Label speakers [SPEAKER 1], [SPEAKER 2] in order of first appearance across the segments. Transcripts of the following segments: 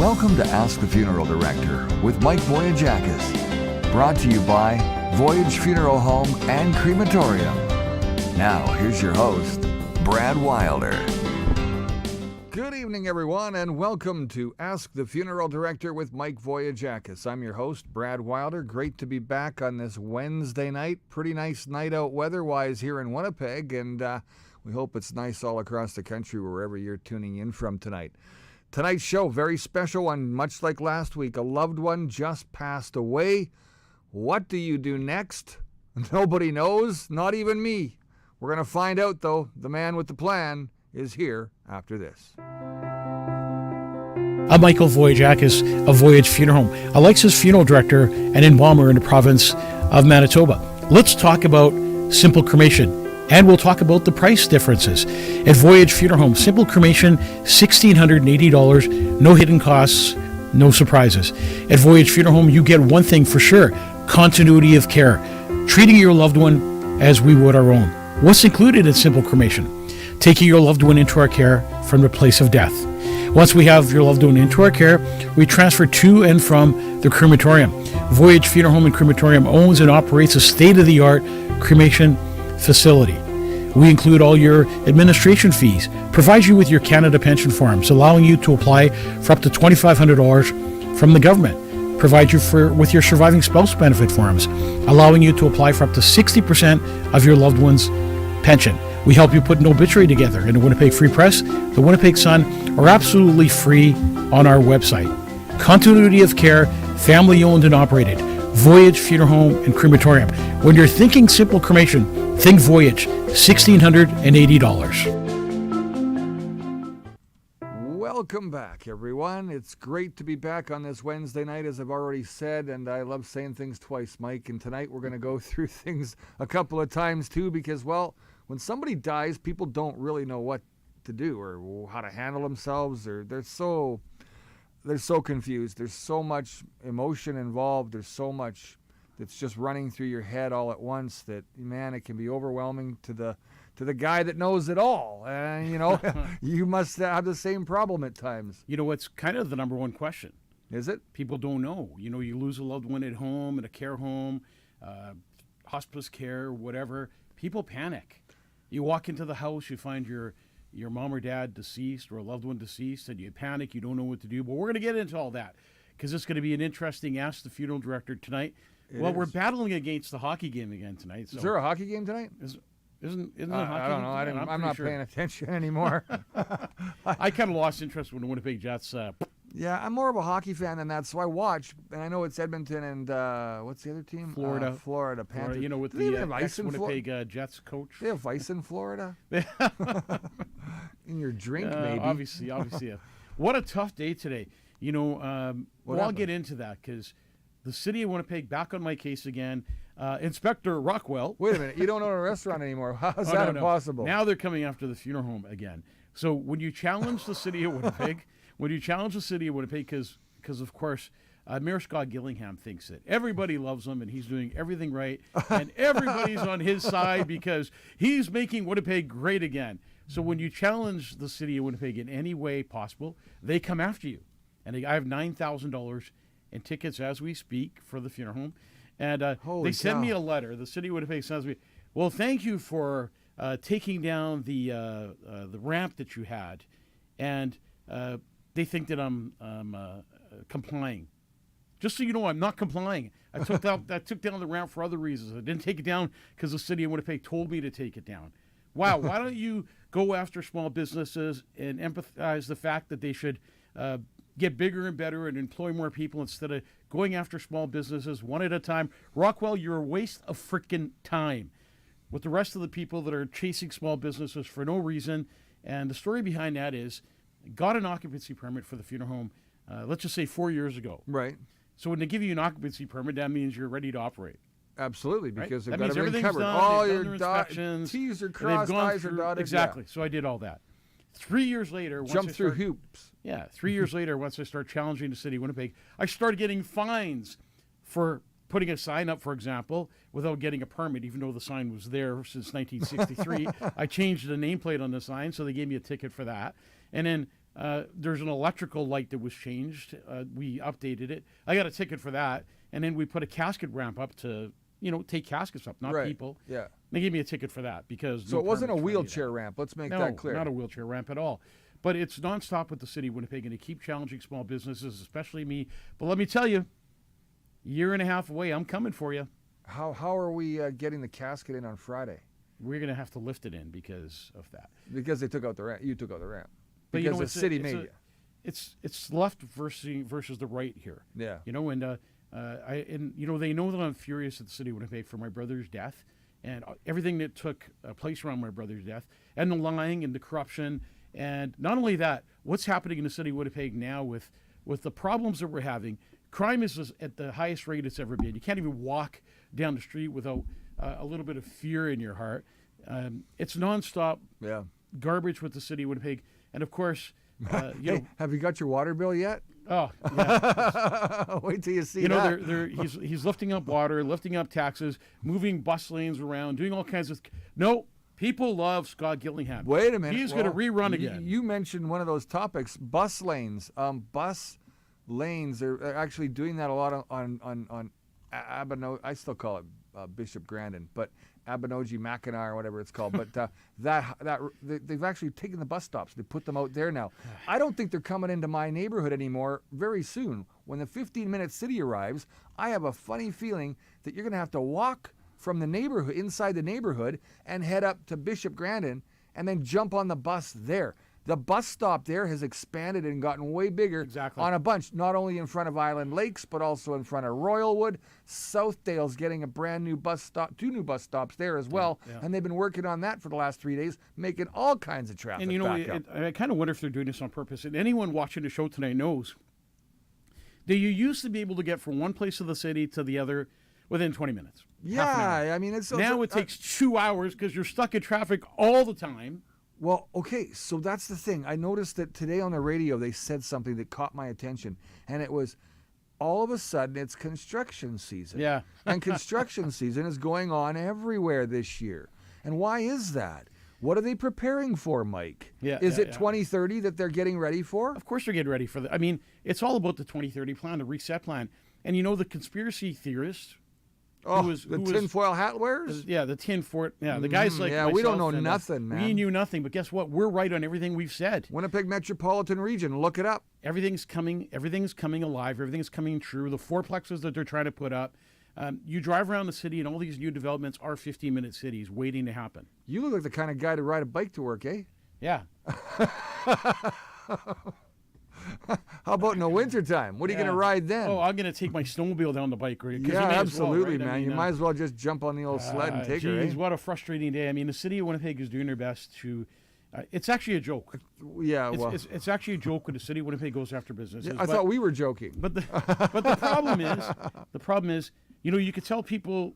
[SPEAKER 1] Welcome to Ask the Funeral Director with Mike Voyajakis. Brought to you by Voyage Funeral Home and Crematorium. Now, here's your host, Brad Wilder. Good evening, everyone, and welcome to Ask the Funeral Director with Mike Voyajakis. I'm your host, Brad Wilder. Great to be back on this Wednesday night. Pretty nice night out weather-wise here in Winnipeg, and we hope it's nice all across the country wherever you're tuning in from tonight. Tonight's show, very special one, much like last week. A loved one just passed away. What do you do next? Nobody knows, not even me. We're going to find out, though. The man with the plan is here after this.
[SPEAKER 2] I'm Michael Voyajakis of Voyage Funeral Home, a licensed funeral director and embalmer in the province of Manitoba. Let's talk about simple cremation. And we'll talk about the price differences. At Voyage Funeral Home, simple cremation, $1,680, no hidden costs, no surprises. At Voyage Funeral Home, you get one thing for sure, continuity of care, treating your loved one as we would our own. What's included in simple cremation? Taking your loved one into our care from the place of death. Once we have your loved one into our care, we transfer to and from the crematorium. Voyage Funeral Home and Crematorium owns and operates a state-of-the-art cremation facility. We include all your administration fees, provide you with your Canada pension forms, allowing you to apply for up to $2,500 from the government, provide you with your surviving spouse benefit forms, allowing you to apply for up to 60% of your loved one's pension. We help you put an obituary together in the Winnipeg Free Press, the Winnipeg Sun, are absolutely free on our website. Continuity of care, family owned and operated. Voyage Funeral Home and Crematorium. When you're thinking simple cremation, think Voyage, $1,680.
[SPEAKER 1] Welcome back, everyone. It's great to be back on this Wednesday night, as I've already said, and I love saying things twice, Mike. And tonight we're going to go through things a couple of times, too, because, well, when somebody dies, people don't really know what to do or how to handle themselves, or they're so confused. There's so much emotion involved. There's so much that's just running through your head all at once that, man, it can be overwhelming to the guy that knows it all. And, you must have the same problem at times.
[SPEAKER 2] You know, it's kind of the number one question.
[SPEAKER 1] Is it?
[SPEAKER 2] People don't know. You know, you lose a loved one at home, in a care home, hospice care, whatever. People panic. You walk into the house, you find your mom or dad deceased or a loved one deceased, and you panic, you don't know what to do. But we're going to get into all that because it's going to be an interesting Ask the Funeral Director tonight. We're battling against the hockey game again tonight. So.
[SPEAKER 1] Is there a hockey game tonight?
[SPEAKER 2] Isn't it a hockey
[SPEAKER 1] I don't know. I'm not paying attention anymore.
[SPEAKER 2] I kind of lost interest when the Winnipeg Jets...
[SPEAKER 1] Yeah, I'm more of a hockey fan than that, so I watch. And I know it's Edmonton and what's the other team?
[SPEAKER 2] Florida.
[SPEAKER 1] Florida Panthers.
[SPEAKER 2] Or, with the ex-Winnipeg Jets coach.
[SPEAKER 1] They have ice in Florida? In your drink, maybe.
[SPEAKER 2] Obviously. What a tough day today. I'll get into that because the city of Winnipeg back on my case again. Inspector Rockwell.
[SPEAKER 1] Wait a minute. You don't own a restaurant anymore. How's that impossible?
[SPEAKER 2] Now they're coming after the funeral home again. So when you challenge the city of Winnipeg, because of course, Mayor Scott Gillingham thinks that everybody loves him and he's doing everything right and everybody's on his side because he's making Winnipeg great again. So when you challenge the city of Winnipeg in any way possible, they come after you. And I have $9,000 in tickets as we speak for the funeral home. And they send me a letter. The city of Winnipeg sends me, well, thank you for taking down the ramp that you had. And they think that I'm complying. Just so you know, I'm not complying. I took down the ramp for other reasons. I didn't take it down because the city of Winnipeg told me to take it down. Wow, why don't you go after small businesses and empathize the fact that they should get bigger and better and employ more people instead of going after small businesses one at a time? Rockwell, you're a waste of frickin' time with the rest of the people that are chasing small businesses for no reason. And the story behind that is, got an occupancy permit for the funeral home, let's just say 4 years ago.
[SPEAKER 1] Right.
[SPEAKER 2] So when they give you an occupancy permit, that means you're ready to operate.
[SPEAKER 1] Absolutely, because
[SPEAKER 2] right?
[SPEAKER 1] they've got everything covered.
[SPEAKER 2] Done,
[SPEAKER 1] all your
[SPEAKER 2] inspections.
[SPEAKER 1] T's are crossed, I's are dotted.
[SPEAKER 2] Exactly.
[SPEAKER 1] Yeah.
[SPEAKER 2] So I did all that. 3 years later,
[SPEAKER 1] jump through hoops.
[SPEAKER 2] Yeah, 3 years later, once I start challenging the city of Winnipeg, I started getting fines for putting a sign up, for example, without getting a permit, even though the sign was there since 1963. I changed the nameplate on the sign, so they gave me a ticket for that. And then There's an electrical light that was changed. We updated it. I got a ticket for that. And then we put a casket ramp up to, take caskets up, not
[SPEAKER 3] Right.
[SPEAKER 2] people.
[SPEAKER 3] Yeah.
[SPEAKER 2] They gave me a ticket for that because
[SPEAKER 3] So
[SPEAKER 2] no
[SPEAKER 3] it wasn't a
[SPEAKER 2] permits for any of
[SPEAKER 3] wheelchair
[SPEAKER 2] that.
[SPEAKER 3] ramp. Let's make
[SPEAKER 2] No,
[SPEAKER 3] that clear.
[SPEAKER 2] not a wheelchair ramp at all. But it's nonstop with the city of Winnipeg, and to keep challenging small businesses, especially me. But let me tell you, year and a half away, I'm coming for you.
[SPEAKER 3] How are we getting the casket in on Friday?
[SPEAKER 2] We're going to have to lift it in because of that.
[SPEAKER 3] Because they took out the ramp. You took out the ramp.
[SPEAKER 2] But
[SPEAKER 3] Because the
[SPEAKER 2] it's
[SPEAKER 3] city made you.
[SPEAKER 2] It's left versus the right here.
[SPEAKER 3] Yeah.
[SPEAKER 2] And they know that I'm furious at the city of Winnipeg for my brother's death and everything that took place around my brother's death and the lying and the corruption. And not only that, what's happening in the city of Winnipeg now with the problems that we're having. Crime is at the highest rate it's ever been. You can't even walk down the street without a little bit of fear in your heart. It's nonstop
[SPEAKER 3] Yeah.
[SPEAKER 2] garbage with the city of Winnipeg. And of course,
[SPEAKER 3] Hey, have you got your water bill yet?
[SPEAKER 2] oh, yeah.
[SPEAKER 3] Wait till you see that.
[SPEAKER 2] He's lifting up water, lifting up taxes, moving bus lanes around, doing all kinds of. No, people love Scott Gillingham.
[SPEAKER 3] Wait a minute.
[SPEAKER 2] He's going to rerun again.
[SPEAKER 3] You mentioned one of those topics, bus lanes. Bus lanes. They're actually doing that a lot on Abino. I still call it Bishop Grandin, but Abinogi Mackinac or whatever it's called. But they've actually taken the bus stops. They put them out there now. I don't think they're coming into my neighborhood anymore very soon. When the 15-minute city arrives, I have a funny feeling that you're going to have to walk from the neighborhood, inside the neighborhood, and head up to Bishop Grandin and then jump on the bus there. The bus stop there has expanded and gotten way bigger
[SPEAKER 2] Exactly.
[SPEAKER 3] on a bunch, not only in front of Island Lakes, but also in front of Royalwood. Southdale's getting a brand new bus stop, 2 new bus stops there as well.
[SPEAKER 2] Yeah.
[SPEAKER 3] And they've been working on that for the last 3 days, making all kinds of traffic
[SPEAKER 2] And
[SPEAKER 3] back up.
[SPEAKER 2] I kind of wonder if they're doing this on purpose. And anyone watching the show tonight knows that you used to be able to get from one place of the city to the other within 20 minutes. Half an hour.
[SPEAKER 3] Yeah, I mean,
[SPEAKER 2] Now it takes 2 hours because you're stuck in traffic all the time.
[SPEAKER 3] Well, okay, so that's the thing. I noticed that today on the radio they said something that caught my attention, and it was all of a sudden it's construction season.
[SPEAKER 2] Yeah.
[SPEAKER 3] And construction season is going on everywhere this year. And why is that? What are they preparing for, Mike?
[SPEAKER 2] Yeah,
[SPEAKER 3] Is
[SPEAKER 2] yeah,
[SPEAKER 3] it
[SPEAKER 2] yeah.
[SPEAKER 3] 2030 that they're getting ready for?
[SPEAKER 2] Of course they're getting ready for that. I mean, it's all about the 2030 plan, the reset plan. And the conspiracy theorists,
[SPEAKER 3] Oh,
[SPEAKER 2] was-
[SPEAKER 3] the
[SPEAKER 2] who was-
[SPEAKER 3] tinfoil hat wearers?
[SPEAKER 2] the tin fort, the guys like
[SPEAKER 3] yeah, we don't
[SPEAKER 2] myself
[SPEAKER 3] know
[SPEAKER 2] and,
[SPEAKER 3] nothing, man.
[SPEAKER 2] We knew nothing, but guess what? We're right on everything we've said.
[SPEAKER 3] Winnipeg Metropolitan Region, look it up.
[SPEAKER 2] Everything's coming alive. Everything's coming true. The fourplexes that they're trying to put up. You drive around the city, and all these new developments are 15-minute cities waiting to happen.
[SPEAKER 3] You look like the kind of guy to ride a bike to work, eh?
[SPEAKER 2] Yeah.
[SPEAKER 3] How about in the wintertime? What are you
[SPEAKER 2] Yeah.
[SPEAKER 3] going to ride then?
[SPEAKER 2] Oh, I'm going to take my snowmobile down the bike. 'Cause you may
[SPEAKER 3] Yeah,
[SPEAKER 2] as well,
[SPEAKER 3] absolutely,
[SPEAKER 2] right? I
[SPEAKER 3] man.
[SPEAKER 2] mean,
[SPEAKER 3] You might as well just jump on the old sled and take her,
[SPEAKER 2] geez,
[SPEAKER 3] eh?
[SPEAKER 2] what a frustrating day. I mean, the city of Winnipeg is doing their best to. It's actually a joke.
[SPEAKER 3] Yeah,
[SPEAKER 2] It's,
[SPEAKER 3] well,
[SPEAKER 2] it's actually a joke when the city of Winnipeg goes after businesses.
[SPEAKER 3] I thought we were joking.
[SPEAKER 2] But the problem is, you could tell people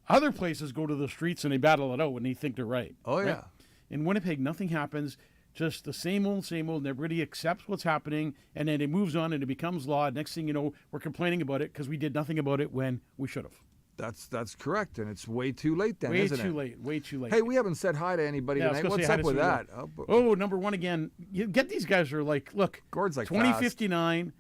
[SPEAKER 2] other places go to the streets and they battle it out when they think they're right.
[SPEAKER 3] Oh,
[SPEAKER 2] right?
[SPEAKER 3] yeah.
[SPEAKER 2] In Winnipeg, nothing happens. Just the same old, and everybody accepts what's happening, and then it moves on and it becomes law. Next thing you know, we're complaining about it because we did nothing about it when we should have.
[SPEAKER 3] That's correct, and it's way too late then,
[SPEAKER 2] Way
[SPEAKER 3] isn't
[SPEAKER 2] too
[SPEAKER 3] it?
[SPEAKER 2] late. Way too late.
[SPEAKER 3] Hey, we haven't said hi to anybody
[SPEAKER 2] Yeah, I was
[SPEAKER 3] tonight.
[SPEAKER 2] gonna
[SPEAKER 3] What's
[SPEAKER 2] say hi
[SPEAKER 3] up
[SPEAKER 2] to
[SPEAKER 3] with
[SPEAKER 2] Sue.
[SPEAKER 3] that?
[SPEAKER 2] Oh, number one again. You get these guys are like, look,
[SPEAKER 3] Gord's like
[SPEAKER 2] 2059,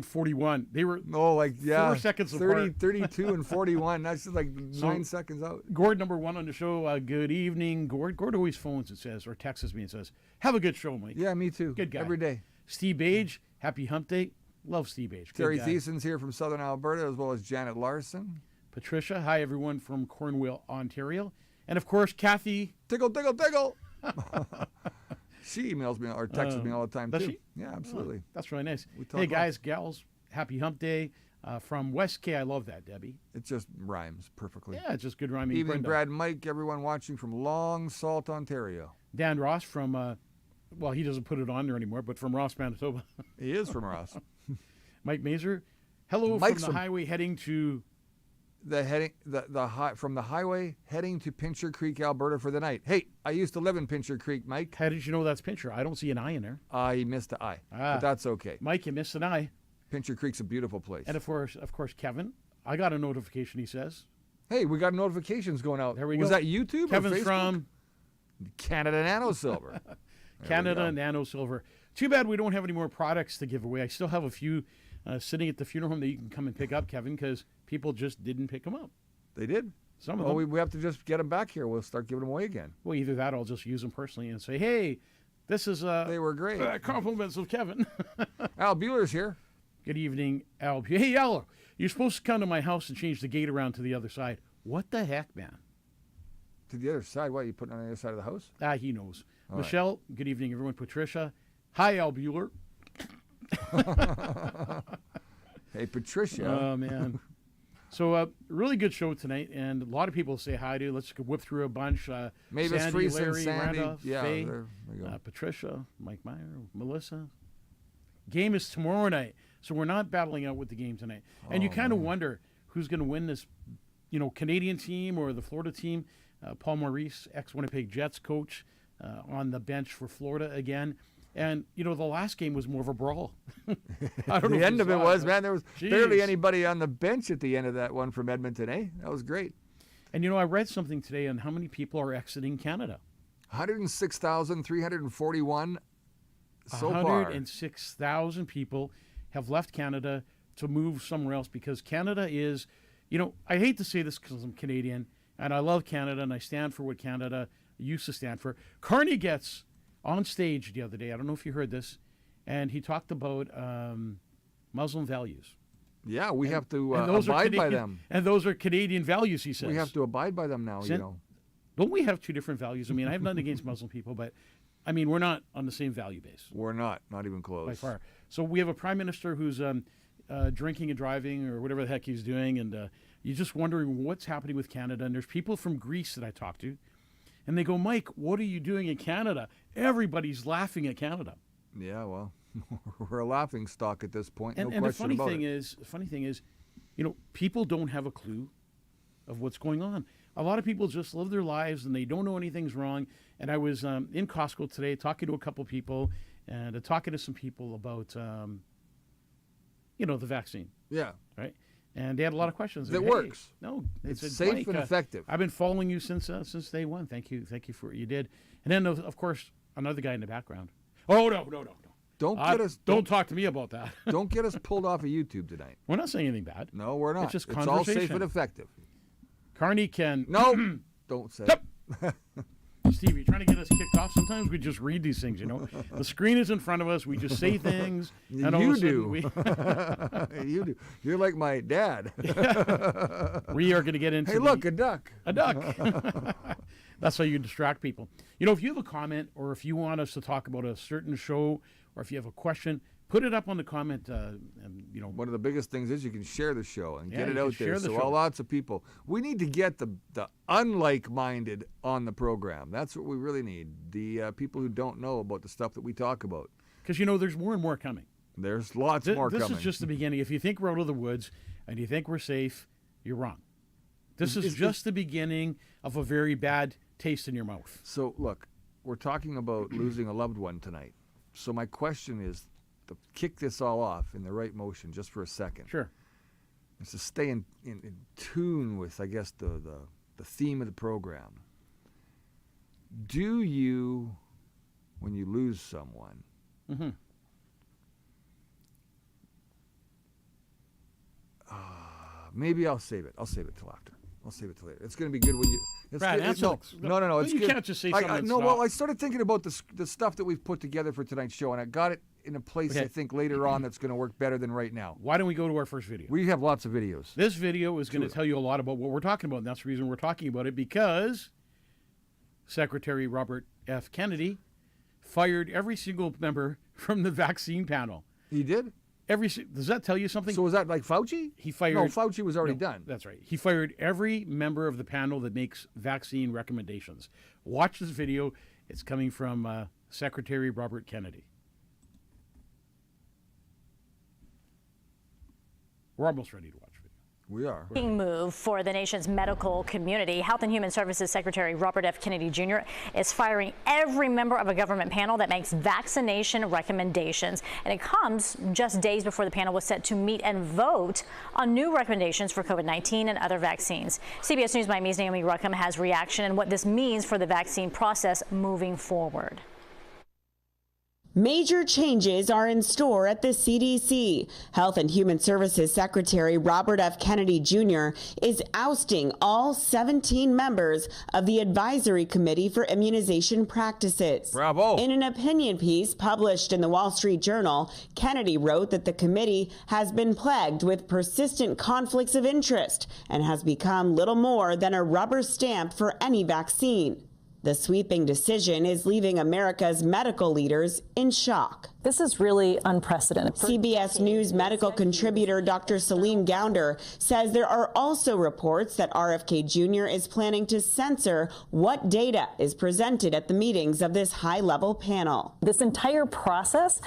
[SPEAKER 2] 41. They were
[SPEAKER 3] Oh, like, yeah.
[SPEAKER 2] 4 seconds
[SPEAKER 3] 30,
[SPEAKER 2] apart.
[SPEAKER 3] 32 and 41. That's just like 9 seconds out.
[SPEAKER 2] Gord, number one on the show. Good evening, Gord. Gord always phones and says, or texts me and says, have a good show, Mike.
[SPEAKER 3] Yeah, me too.
[SPEAKER 2] Good guy.
[SPEAKER 3] Every day.
[SPEAKER 2] Steve Bage, happy hump day. Love Steve Bage. Good
[SPEAKER 3] Terry
[SPEAKER 2] guy.
[SPEAKER 3] Thiessen's here from Southern Alberta, as well as Janet Larson.
[SPEAKER 2] Patricia, hi everyone from Cornwall, Ontario. And of course, Kathy.
[SPEAKER 3] Tickle, tickle, tickle. She emails me or texts me all the time,
[SPEAKER 2] does
[SPEAKER 3] too.
[SPEAKER 2] she?
[SPEAKER 3] Yeah, absolutely.
[SPEAKER 2] That's really nice.
[SPEAKER 3] We talk
[SPEAKER 2] Hey,
[SPEAKER 3] lots.
[SPEAKER 2] guys, gals, happy hump day. From West K, I love that, Debbie.
[SPEAKER 3] It just rhymes perfectly.
[SPEAKER 2] Yeah, it's just good rhyming.
[SPEAKER 3] Evening,
[SPEAKER 2] Brenda.
[SPEAKER 3] Brad and Mike, everyone watching from Long Salt, Ontario.
[SPEAKER 2] Dan Ross from, well, he doesn't put it on there anymore, but from Ross, Manitoba.
[SPEAKER 3] He is from Ross.
[SPEAKER 2] Mike Mazer, hello
[SPEAKER 3] Mike's
[SPEAKER 2] from the
[SPEAKER 3] from-
[SPEAKER 2] highway heading to.
[SPEAKER 3] From the highway heading to Pincher Creek, Alberta for the night. Hey, I used to live in Pincher Creek, Mike.
[SPEAKER 2] How did you know that's Pincher? I don't see an I in there.
[SPEAKER 3] I missed the I,
[SPEAKER 2] Ah.
[SPEAKER 3] but that's okay.
[SPEAKER 2] Mike, you missed an I.
[SPEAKER 3] Pincher Creek's a beautiful place.
[SPEAKER 2] And of course, Kevin. I got a notification. He says
[SPEAKER 3] Hey, we got notifications going out.
[SPEAKER 2] There we
[SPEAKER 3] Was
[SPEAKER 2] go.
[SPEAKER 3] that YouTube or
[SPEAKER 2] Kevin's
[SPEAKER 3] Facebook?
[SPEAKER 2] from
[SPEAKER 3] Canada Nano Silver.
[SPEAKER 2] Canada Nano Silver. Too bad we don't have any more products to give away. I still have a few sitting at the funeral home that you can come and pick up, Kevin, because people just didn't pick them up.
[SPEAKER 3] They did.
[SPEAKER 2] Some of
[SPEAKER 3] Well,
[SPEAKER 2] them.
[SPEAKER 3] we have to just get them back here. We'll start giving them away again.
[SPEAKER 2] Well, either that or I'll just use them personally and say, hey, this is
[SPEAKER 3] They were great.
[SPEAKER 2] compliments of Kevin.
[SPEAKER 3] Al Bueller's here.
[SPEAKER 2] Good evening, Al. Hey, Al, you're supposed to come to my house and change the gate around to the other side. What the heck, man?
[SPEAKER 3] To the other side. What, you putting on the other side of the house?
[SPEAKER 2] He knows.
[SPEAKER 3] All right.
[SPEAKER 2] Michelle, good evening, everyone. Patricia, hi, Al Bueller.
[SPEAKER 3] Hey, Patricia.
[SPEAKER 2] Oh, man. So, really good show tonight, and a lot of people say hi to. Let's whip through a bunch.
[SPEAKER 3] Mavis
[SPEAKER 2] Sandy,
[SPEAKER 3] Friesen,
[SPEAKER 2] Larry,
[SPEAKER 3] Sandy.
[SPEAKER 2] Randolph,
[SPEAKER 3] Yeah,
[SPEAKER 2] Faye,
[SPEAKER 3] there we go.
[SPEAKER 2] Patricia, Mike Meyer, Melissa. Game is tomorrow night, so we're not battling out with the game tonight. And you kind of wonder who's going to win this, Canadian team or the Florida team. Paul Maurice, ex-Winnipeg Jets coach, on the bench for Florida again. And, the last game was more of a brawl. I don't know
[SPEAKER 3] The
[SPEAKER 2] if
[SPEAKER 3] end
[SPEAKER 2] you
[SPEAKER 3] of it
[SPEAKER 2] saw
[SPEAKER 3] was,
[SPEAKER 2] but-
[SPEAKER 3] man, there was barely
[SPEAKER 2] Jeez.
[SPEAKER 3] anybody on the bench at the end of that one from Edmonton, eh? That was great.
[SPEAKER 2] And, I read something today on how many people are exiting Canada.
[SPEAKER 3] 106,341 so far.
[SPEAKER 2] 106,000 people have left Canada to move somewhere else because Canada is, I hate to say this because I'm Canadian and I love Canada and I stand for what Canada used to stand for. Carney gets on stage the other day, I don't know if you heard this, and he talked about Muslim values.
[SPEAKER 3] Yeah, we have to
[SPEAKER 2] And those are
[SPEAKER 3] abide by
[SPEAKER 2] Canadian-
[SPEAKER 3] them.
[SPEAKER 2] And those are Canadian values, he says.
[SPEAKER 3] We have to abide by them now,
[SPEAKER 2] Sin- Don't we have two different values? I mean, I have nothing against Muslim people, but we're not on the same value base.
[SPEAKER 3] We're not even close.
[SPEAKER 2] By far. So we have a prime minister who's drinking and driving or whatever the heck he's doing, and you're just wondering what's happening with Canada. And there's people from Greece that I talk to, and they go, Mike, what are you doing in Canada? Everybody's laughing at Canada.
[SPEAKER 3] Yeah, well, we're a laughing stock at this point.
[SPEAKER 2] And,
[SPEAKER 3] no
[SPEAKER 2] and the
[SPEAKER 3] question
[SPEAKER 2] funny
[SPEAKER 3] about
[SPEAKER 2] thing
[SPEAKER 3] it.
[SPEAKER 2] is, people don't have a clue of what's going on. A lot of people just live their lives and they don't know anything's wrong. And I was in Costco today talking to a couple people and talking to some people about, the vaccine,
[SPEAKER 3] Yeah,
[SPEAKER 2] right? And they had a lot of questions.
[SPEAKER 3] That
[SPEAKER 2] Hey,
[SPEAKER 3] works.
[SPEAKER 2] No, they
[SPEAKER 3] it's
[SPEAKER 2] said,
[SPEAKER 3] safe
[SPEAKER 2] "Mike,
[SPEAKER 3] and effective.
[SPEAKER 2] I've been following you since day one. Thank you for what you did. And then, of course, another guy in the background. Oh, no.
[SPEAKER 3] Don't get us
[SPEAKER 2] Don't talk to me about that.
[SPEAKER 3] don't get us pulled off of YouTube tonight.
[SPEAKER 2] We're not saying anything bad.
[SPEAKER 3] No, we're not.
[SPEAKER 2] just
[SPEAKER 3] It's all safe
[SPEAKER 2] conversation.
[SPEAKER 3] and effective.
[SPEAKER 2] Carney can.
[SPEAKER 3] No, don't say.
[SPEAKER 2] Stop. Steve, you're trying to get us kicked off. Sometimes we just read these things, The screen is in front of us. We just say things. And all
[SPEAKER 3] You
[SPEAKER 2] of a sudden
[SPEAKER 3] do. You do. You're like my dad.
[SPEAKER 2] we are going to get into
[SPEAKER 3] Hey, look, a duck.
[SPEAKER 2] a duck. That's how you distract people. If you have a comment or if you want us to talk about a certain show or if you have a question, put it up on the comment.
[SPEAKER 3] One of the biggest things is you can share the show and
[SPEAKER 2] Yeah,
[SPEAKER 3] get it
[SPEAKER 2] you
[SPEAKER 3] out
[SPEAKER 2] can
[SPEAKER 3] there.
[SPEAKER 2] share the
[SPEAKER 3] So
[SPEAKER 2] show.
[SPEAKER 3] lots of people. We need to get the unlike-minded on the program. That's what we really need. The people who don't know about the stuff that we talk about.
[SPEAKER 2] Because, there's more and more coming.
[SPEAKER 3] There's lots more
[SPEAKER 2] This
[SPEAKER 3] coming.
[SPEAKER 2] is just the beginning. If you think we're out of the woods and you think we're safe, you're wrong. This is just the beginning of a very bad taste in your mouth.
[SPEAKER 3] So look, we're talking about losing a loved one tonight. So my question is to kick this all off in the right motion just for a second.
[SPEAKER 2] Sure.
[SPEAKER 3] Is to stay in tune with, I guess, the theme of the program. Do you, when you lose someone,
[SPEAKER 2] Mm-hmm.
[SPEAKER 3] maybe I'll save it. I'll save it till after. I'll save it till later. It's going to be good when you. It's
[SPEAKER 2] Brad,
[SPEAKER 3] good,
[SPEAKER 2] answer
[SPEAKER 3] no.
[SPEAKER 2] the-
[SPEAKER 3] It's
[SPEAKER 2] you
[SPEAKER 3] good.
[SPEAKER 2] can't just say something and
[SPEAKER 3] No,
[SPEAKER 2] stop.
[SPEAKER 3] well, I started thinking about the stuff that we've put together for tonight's show, and I got it in a place
[SPEAKER 2] Okay.
[SPEAKER 3] I think later on that's going to work better than right now.
[SPEAKER 2] Why don't we go to our first video?
[SPEAKER 3] We have lots of videos.
[SPEAKER 2] This video is going to tell you a lot about what we're talking about, and that's the reason we're talking about it, because Secretary Robert F. Kennedy fired every single member from the vaccine panel.
[SPEAKER 3] He did?
[SPEAKER 2] Does that tell you something?
[SPEAKER 3] So was that like Fauci?
[SPEAKER 2] He fired.
[SPEAKER 3] No, Fauci was already
[SPEAKER 2] No,
[SPEAKER 3] done.
[SPEAKER 2] That's right. He fired every member of the panel that makes vaccine recommendations. Watch this video. It's coming from Secretary Robert Kennedy. We're almost ready to watch video.
[SPEAKER 3] We are.
[SPEAKER 4] Big move for the nation's medical community. Health and Human Services Secretary Robert F. Kennedy Jr. is firing every member of a government panel that makes vaccination recommendations. And it comes just days before the panel was set to meet and vote on new recommendations for COVID-19 and other vaccines. CBS News Miami's Naomi Ruckham has reaction and what this means for the vaccine process moving forward.
[SPEAKER 5] Major changes are in store at the CDC. Health and Human Services Secretary Robert F. Kennedy Jr. is ousting all 17 members of the Advisory Committee for Immunization Practices.
[SPEAKER 3] Bravo.
[SPEAKER 5] In an opinion piece published in the Wall Street Journal, Kennedy wrote that the committee has been plagued with persistent conflicts of interest and has become little more than a rubber stamp for any vaccine. The sweeping decision is leaving America's medical leaders in shock.
[SPEAKER 6] This is really unprecedented.
[SPEAKER 5] CBS News medical contributor Dr. Celine Gounder says there are also reports that RFK Jr. is planning to censor what data is presented at the meetings of this high-level panel.
[SPEAKER 6] This entire process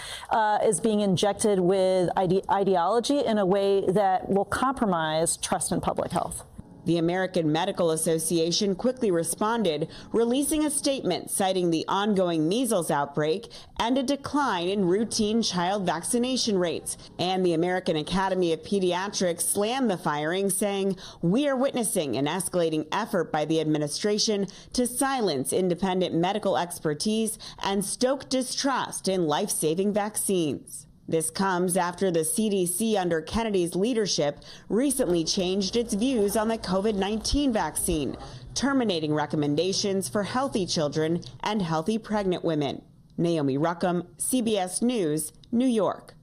[SPEAKER 6] is being injected with ideology in a way that will compromise trust in public health.
[SPEAKER 5] The American Medical Association quickly responded, releasing a statement citing the ongoing measles outbreak and a decline in routine child vaccination rates. And the American Academy of Pediatrics slammed the firing, saying, "We are witnessing an escalating effort by the administration to silence independent medical expertise and stoke distrust in life-saving vaccines." This comes after the CDC under Kennedy's leadership recently changed its views on the COVID-19 vaccine, terminating recommendations for healthy children and healthy pregnant women. Naomi Ruckham, CBS News, New York.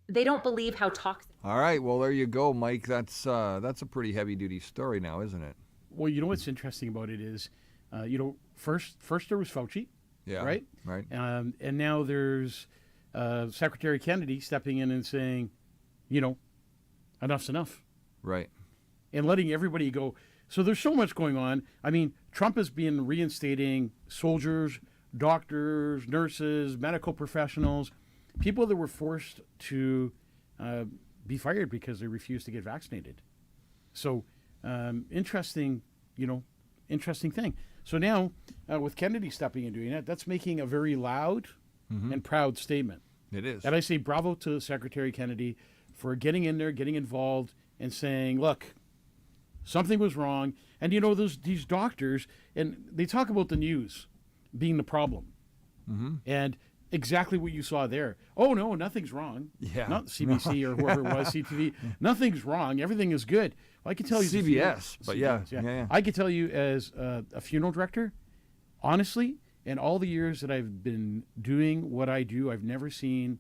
[SPEAKER 7] They don't believe how toxic.
[SPEAKER 3] All right, well, there you go, Mike. That's a pretty heavy-duty story now, isn't it?
[SPEAKER 2] Well, you know what's interesting about it is, first there was Fauci,
[SPEAKER 3] Yeah.
[SPEAKER 2] right?
[SPEAKER 3] Right.
[SPEAKER 2] And now there's Secretary Kennedy stepping in and saying, enough's enough,
[SPEAKER 3] Right.
[SPEAKER 2] and letting everybody go. So there's so much going on. I mean, Trump has been reinstating soldiers, doctors, nurses, medical professionals, people that were forced to be fired because they refused to get vaccinated. So interesting thing. So now with Kennedy stepping and doing that, that's making a very loud and proud statement.
[SPEAKER 3] It is.
[SPEAKER 2] And I say bravo to Secretary Kennedy for getting in there, getting involved, and saying, look, something was wrong. And, these doctors, and they talk about the news being the problem. And exactly what you saw there. Oh, no, nothing's wrong.
[SPEAKER 3] Yeah.
[SPEAKER 2] Not CBC or whoever it was, CTV. Nothing's wrong. Everything is good. Well, I can tell you.
[SPEAKER 3] CBS, but yeah.
[SPEAKER 2] I can tell you as a funeral director, honestly, in all the years that I've been doing what I do, I've never seen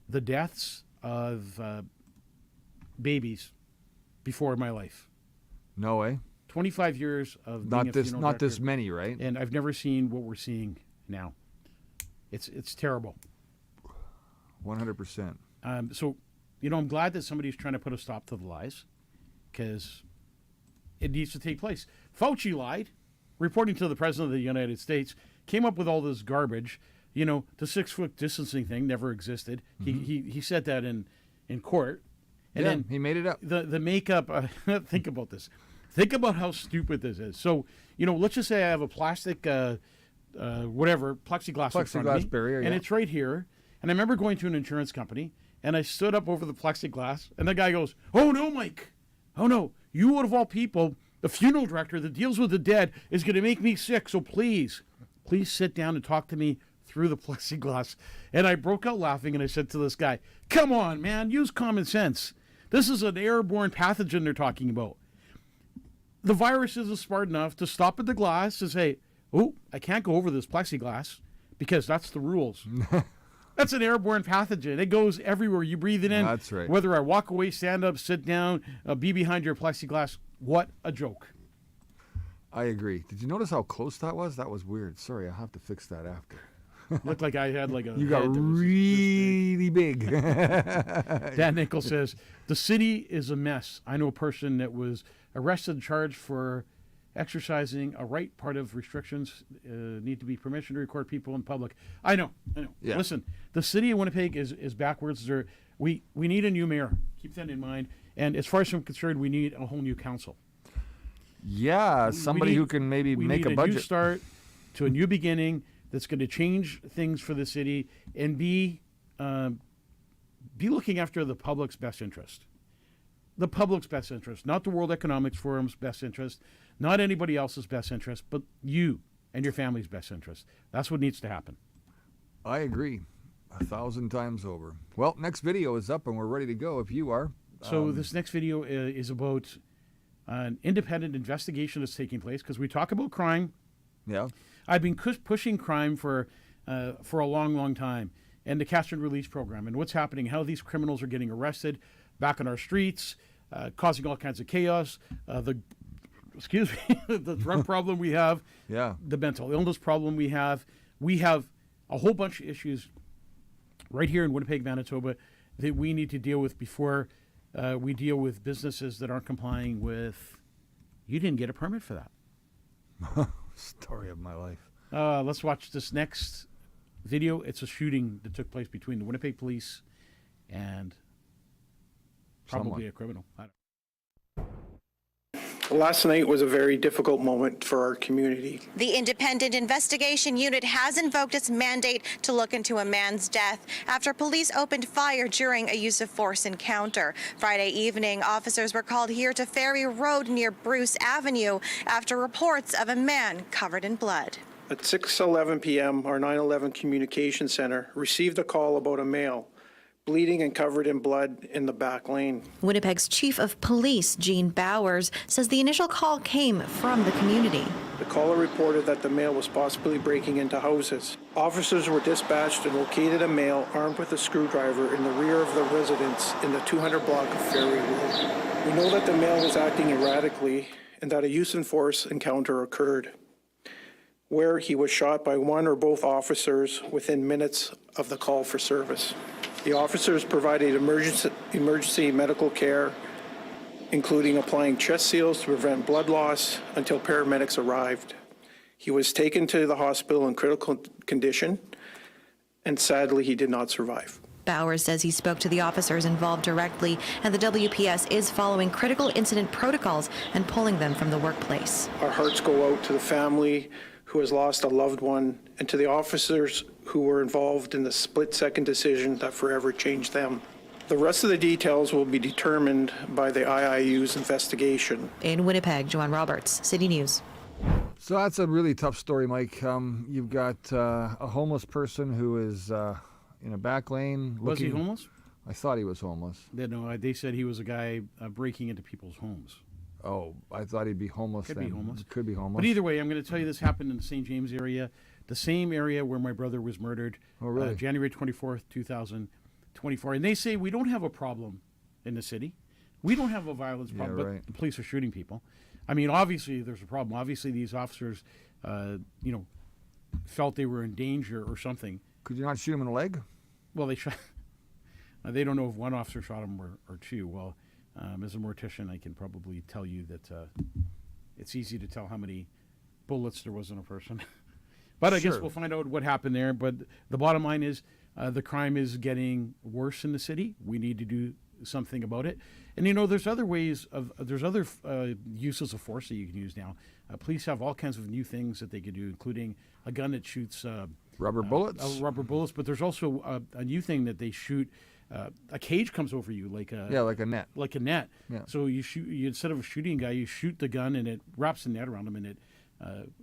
[SPEAKER 2] the deaths of babies before in my life.
[SPEAKER 3] No way.
[SPEAKER 2] 25 years of
[SPEAKER 3] Not
[SPEAKER 2] being a
[SPEAKER 3] this.
[SPEAKER 2] funeral
[SPEAKER 3] Not this
[SPEAKER 2] director,
[SPEAKER 3] many, right?
[SPEAKER 2] and I've never seen what we're seeing now. It's terrible.
[SPEAKER 3] 100%.
[SPEAKER 2] So, I'm glad that somebody's trying to put a stop to the lies, because it needs to take place. Fauci lied, reporting to the President of the United States, came up with all this garbage. The 6-foot distancing thing never existed. He said that in court. And then
[SPEAKER 3] he made it up.
[SPEAKER 2] The makeup, think about this. Think about how stupid this is. So, let's just say I have a plastic, plexiglass in front of me,
[SPEAKER 3] barrier,
[SPEAKER 2] and it's right here. And I remember going to an insurance company, and I stood up over the plexiglass, and the guy goes, "Oh, no, Mike. Oh, no. You, out of all people, the funeral director that deals with the dead, is going to make me sick, so please sit down and talk to me through the plexiglass." And I broke out laughing, and I said to this guy, "Come on, man, use common sense. This is an airborne pathogen they're talking about. The virus isn't smart enough to stop at the glass and say, oh, I can't go over this plexiglass because that's the rules." That's an airborne pathogen. It goes everywhere. You breathe it in.
[SPEAKER 3] That's right.
[SPEAKER 2] Whether I walk away, stand up, sit down, be behind your plexiglass. What a joke.
[SPEAKER 3] I agree. Did you notice how close that was? That was weird. Sorry, I'll have to fix that after.
[SPEAKER 2] Looked like I had like a
[SPEAKER 3] You got
[SPEAKER 2] head that was
[SPEAKER 3] really big.
[SPEAKER 2] Dan Nickel says, the city is a mess. I know a person that was arrested and charged for exercising a right. Part of restrictions need to be permission to record people in public. I know.
[SPEAKER 3] Yeah.
[SPEAKER 2] Listen, the city of Winnipeg is backwards. We need a new mayor. Keep that in mind. And as far as I'm concerned, we need a whole new council.
[SPEAKER 3] Yeah, somebody who can maybe make a budget.
[SPEAKER 2] We need a new start to a new beginning that's going to change things for the city and be looking after the public's best interest. The public's best interest, not the World Economic Forum's best interest, not anybody else's best interest, but you and your family's best interest. That's what needs to happen.
[SPEAKER 3] I agree. 1,000 times over. Well, next video is up and we're ready to go if you are.
[SPEAKER 2] So this next video is about an independent investigation that's taking place because we talk about crime.
[SPEAKER 3] Yeah.
[SPEAKER 2] I've been pushing crime for a long, long time, and the catch and release program, and what's happening, how these criminals are getting arrested back on our streets, causing all kinds of chaos. The drug problem we have,
[SPEAKER 3] Yeah.
[SPEAKER 2] the mental illness problem we have. We have a whole bunch of issues right here in Winnipeg, Manitoba, that we need to deal with before we deal with businesses that aren't complying with. You didn't get a permit for that.
[SPEAKER 3] Story of my life.
[SPEAKER 2] Let's watch this next video. It's a shooting that took place between the Winnipeg police and probably
[SPEAKER 3] Someone.
[SPEAKER 2] a criminal. I don't
[SPEAKER 8] Last night was a very difficult moment for our community.
[SPEAKER 9] The Independent Investigation Unit has invoked its mandate to look into a man's death after police opened fire during a use of force encounter. Friday evening, officers were called here to Ferry Road near Bruce Avenue after reports of a man covered in blood.
[SPEAKER 8] At 6:11 p.m., our 911 Communication Center received a call about a male bleeding and covered in blood in the back lane.
[SPEAKER 9] Winnipeg's Chief of Police, Gene Bowers, says the initial call came from the community.
[SPEAKER 8] The caller reported that the male was possibly breaking into houses. Officers were dispatched and located a male armed with a screwdriver in the rear of the residence in the 200 block of Ferry Road. We know that the male was acting erratically and that a use of force encounter occurred, where he was shot by one or both officers within minutes of the call for service. The officers provided emergency medical care, including applying chest seals to prevent blood loss until paramedics arrived. He was taken to the hospital in critical condition, and sadly, he did not survive.
[SPEAKER 9] Bowers says he spoke to the officers involved directly, and the WPS is following critical incident protocols and pulling them from the workplace.
[SPEAKER 8] Our hearts go out to the family who has lost a loved one and to the officers who were involved in the split-second decision that forever changed them. The rest of the details will be determined by the IIU's investigation.
[SPEAKER 9] In Winnipeg, Joanne Roberts, City News.
[SPEAKER 3] So that's a really tough story, Mike. You've got a homeless person who is in a back lane.
[SPEAKER 2] Was he
[SPEAKER 3] looking-
[SPEAKER 2] homeless?
[SPEAKER 3] I thought he was homeless.
[SPEAKER 2] No, they said he was a guy breaking into people's homes.
[SPEAKER 3] Oh, I thought he'd be homeless
[SPEAKER 2] Could
[SPEAKER 3] then.
[SPEAKER 2] be homeless.
[SPEAKER 3] Could be homeless.
[SPEAKER 2] But either way, I'm going to tell you this happened in the St. James area, the same area where my brother was murdered,
[SPEAKER 3] Oh, really?
[SPEAKER 2] January 24th, 2024. And they say we don't have a problem in the city. We don't have a violence problem,
[SPEAKER 3] right.
[SPEAKER 2] but the police are shooting people. I mean, obviously there's a problem. Obviously these officers, felt they were in danger or something.
[SPEAKER 3] Could you not shoot him in the leg?
[SPEAKER 2] Well, they shot. They don't know if one officer shot him or two. Well, as a mortician, I can probably tell you that it's easy to tell how many bullets there was in a person. But I guess
[SPEAKER 3] Sure.
[SPEAKER 2] we'll find out what happened there. But the bottom line is the crime is getting worse in the city. We need to do something about it. And, there's other ways there's other uses of force that you can use now. Police have all kinds of new things that they can do, including a gun that shoots
[SPEAKER 3] Rubber bullets?
[SPEAKER 2] rubber bullets. But there's also a new thing that they shoot. A cage comes over you like a
[SPEAKER 3] Yeah, like a net.
[SPEAKER 2] like a net.
[SPEAKER 3] Yeah.
[SPEAKER 2] So you instead of shooting a guy, you shoot the gun and it wraps the net around him and it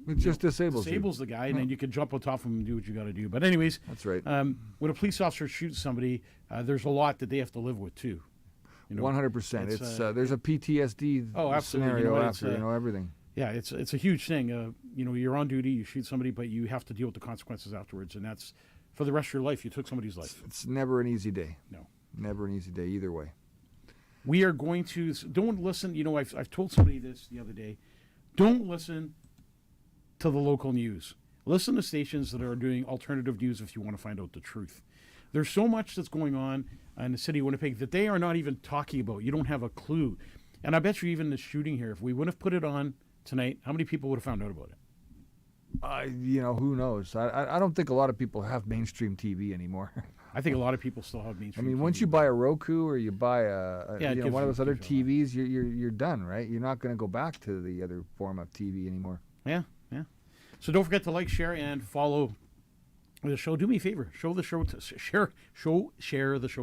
[SPEAKER 3] It just disables you.
[SPEAKER 2] the guy, and then you can jump on top of him and do what you got to do. But anyways,
[SPEAKER 3] That's right.
[SPEAKER 2] When a police officer shoots somebody, there's a lot that they have to live with too.
[SPEAKER 3] 100%.
[SPEAKER 2] it's,
[SPEAKER 3] It's there's a PTSD
[SPEAKER 2] Oh, absolutely.
[SPEAKER 3] scenario
[SPEAKER 2] It's,
[SPEAKER 3] after, everything.
[SPEAKER 2] Yeah, it's a huge thing. You're on duty, you shoot somebody, but you have to deal with the consequences afterwards, and that's for the rest of your life. You took somebody's life.
[SPEAKER 3] It's never an easy day.
[SPEAKER 2] No.
[SPEAKER 3] Never an easy day either way.
[SPEAKER 2] We are going to don't listen. I've told somebody this the other day. Don't listen to the local news. Listen to stations that are doing alternative news if you want to find out the truth. There's so much that's going on in the city of Winnipeg that they are not even talking about. You don't have a clue. And I bet you even the shooting here, if we wouldn't have put it on tonight, how many people would have found out about it?
[SPEAKER 3] Who knows? I don't think a lot of people have mainstream TV anymore.
[SPEAKER 2] I think a lot of people still have
[SPEAKER 3] I
[SPEAKER 2] mainstream.
[SPEAKER 3] mean, once
[SPEAKER 2] TV.
[SPEAKER 3] you buy a Roku or you buy
[SPEAKER 2] Yeah, it gives
[SPEAKER 3] one of
[SPEAKER 2] you-
[SPEAKER 3] those other
[SPEAKER 2] gives you a lot.
[SPEAKER 3] TVs, you're done, right? You're not going to go back to the other form of TV anymore.
[SPEAKER 2] Yeah. So don't forget to like, share, and follow the show. Do me a favor, share the show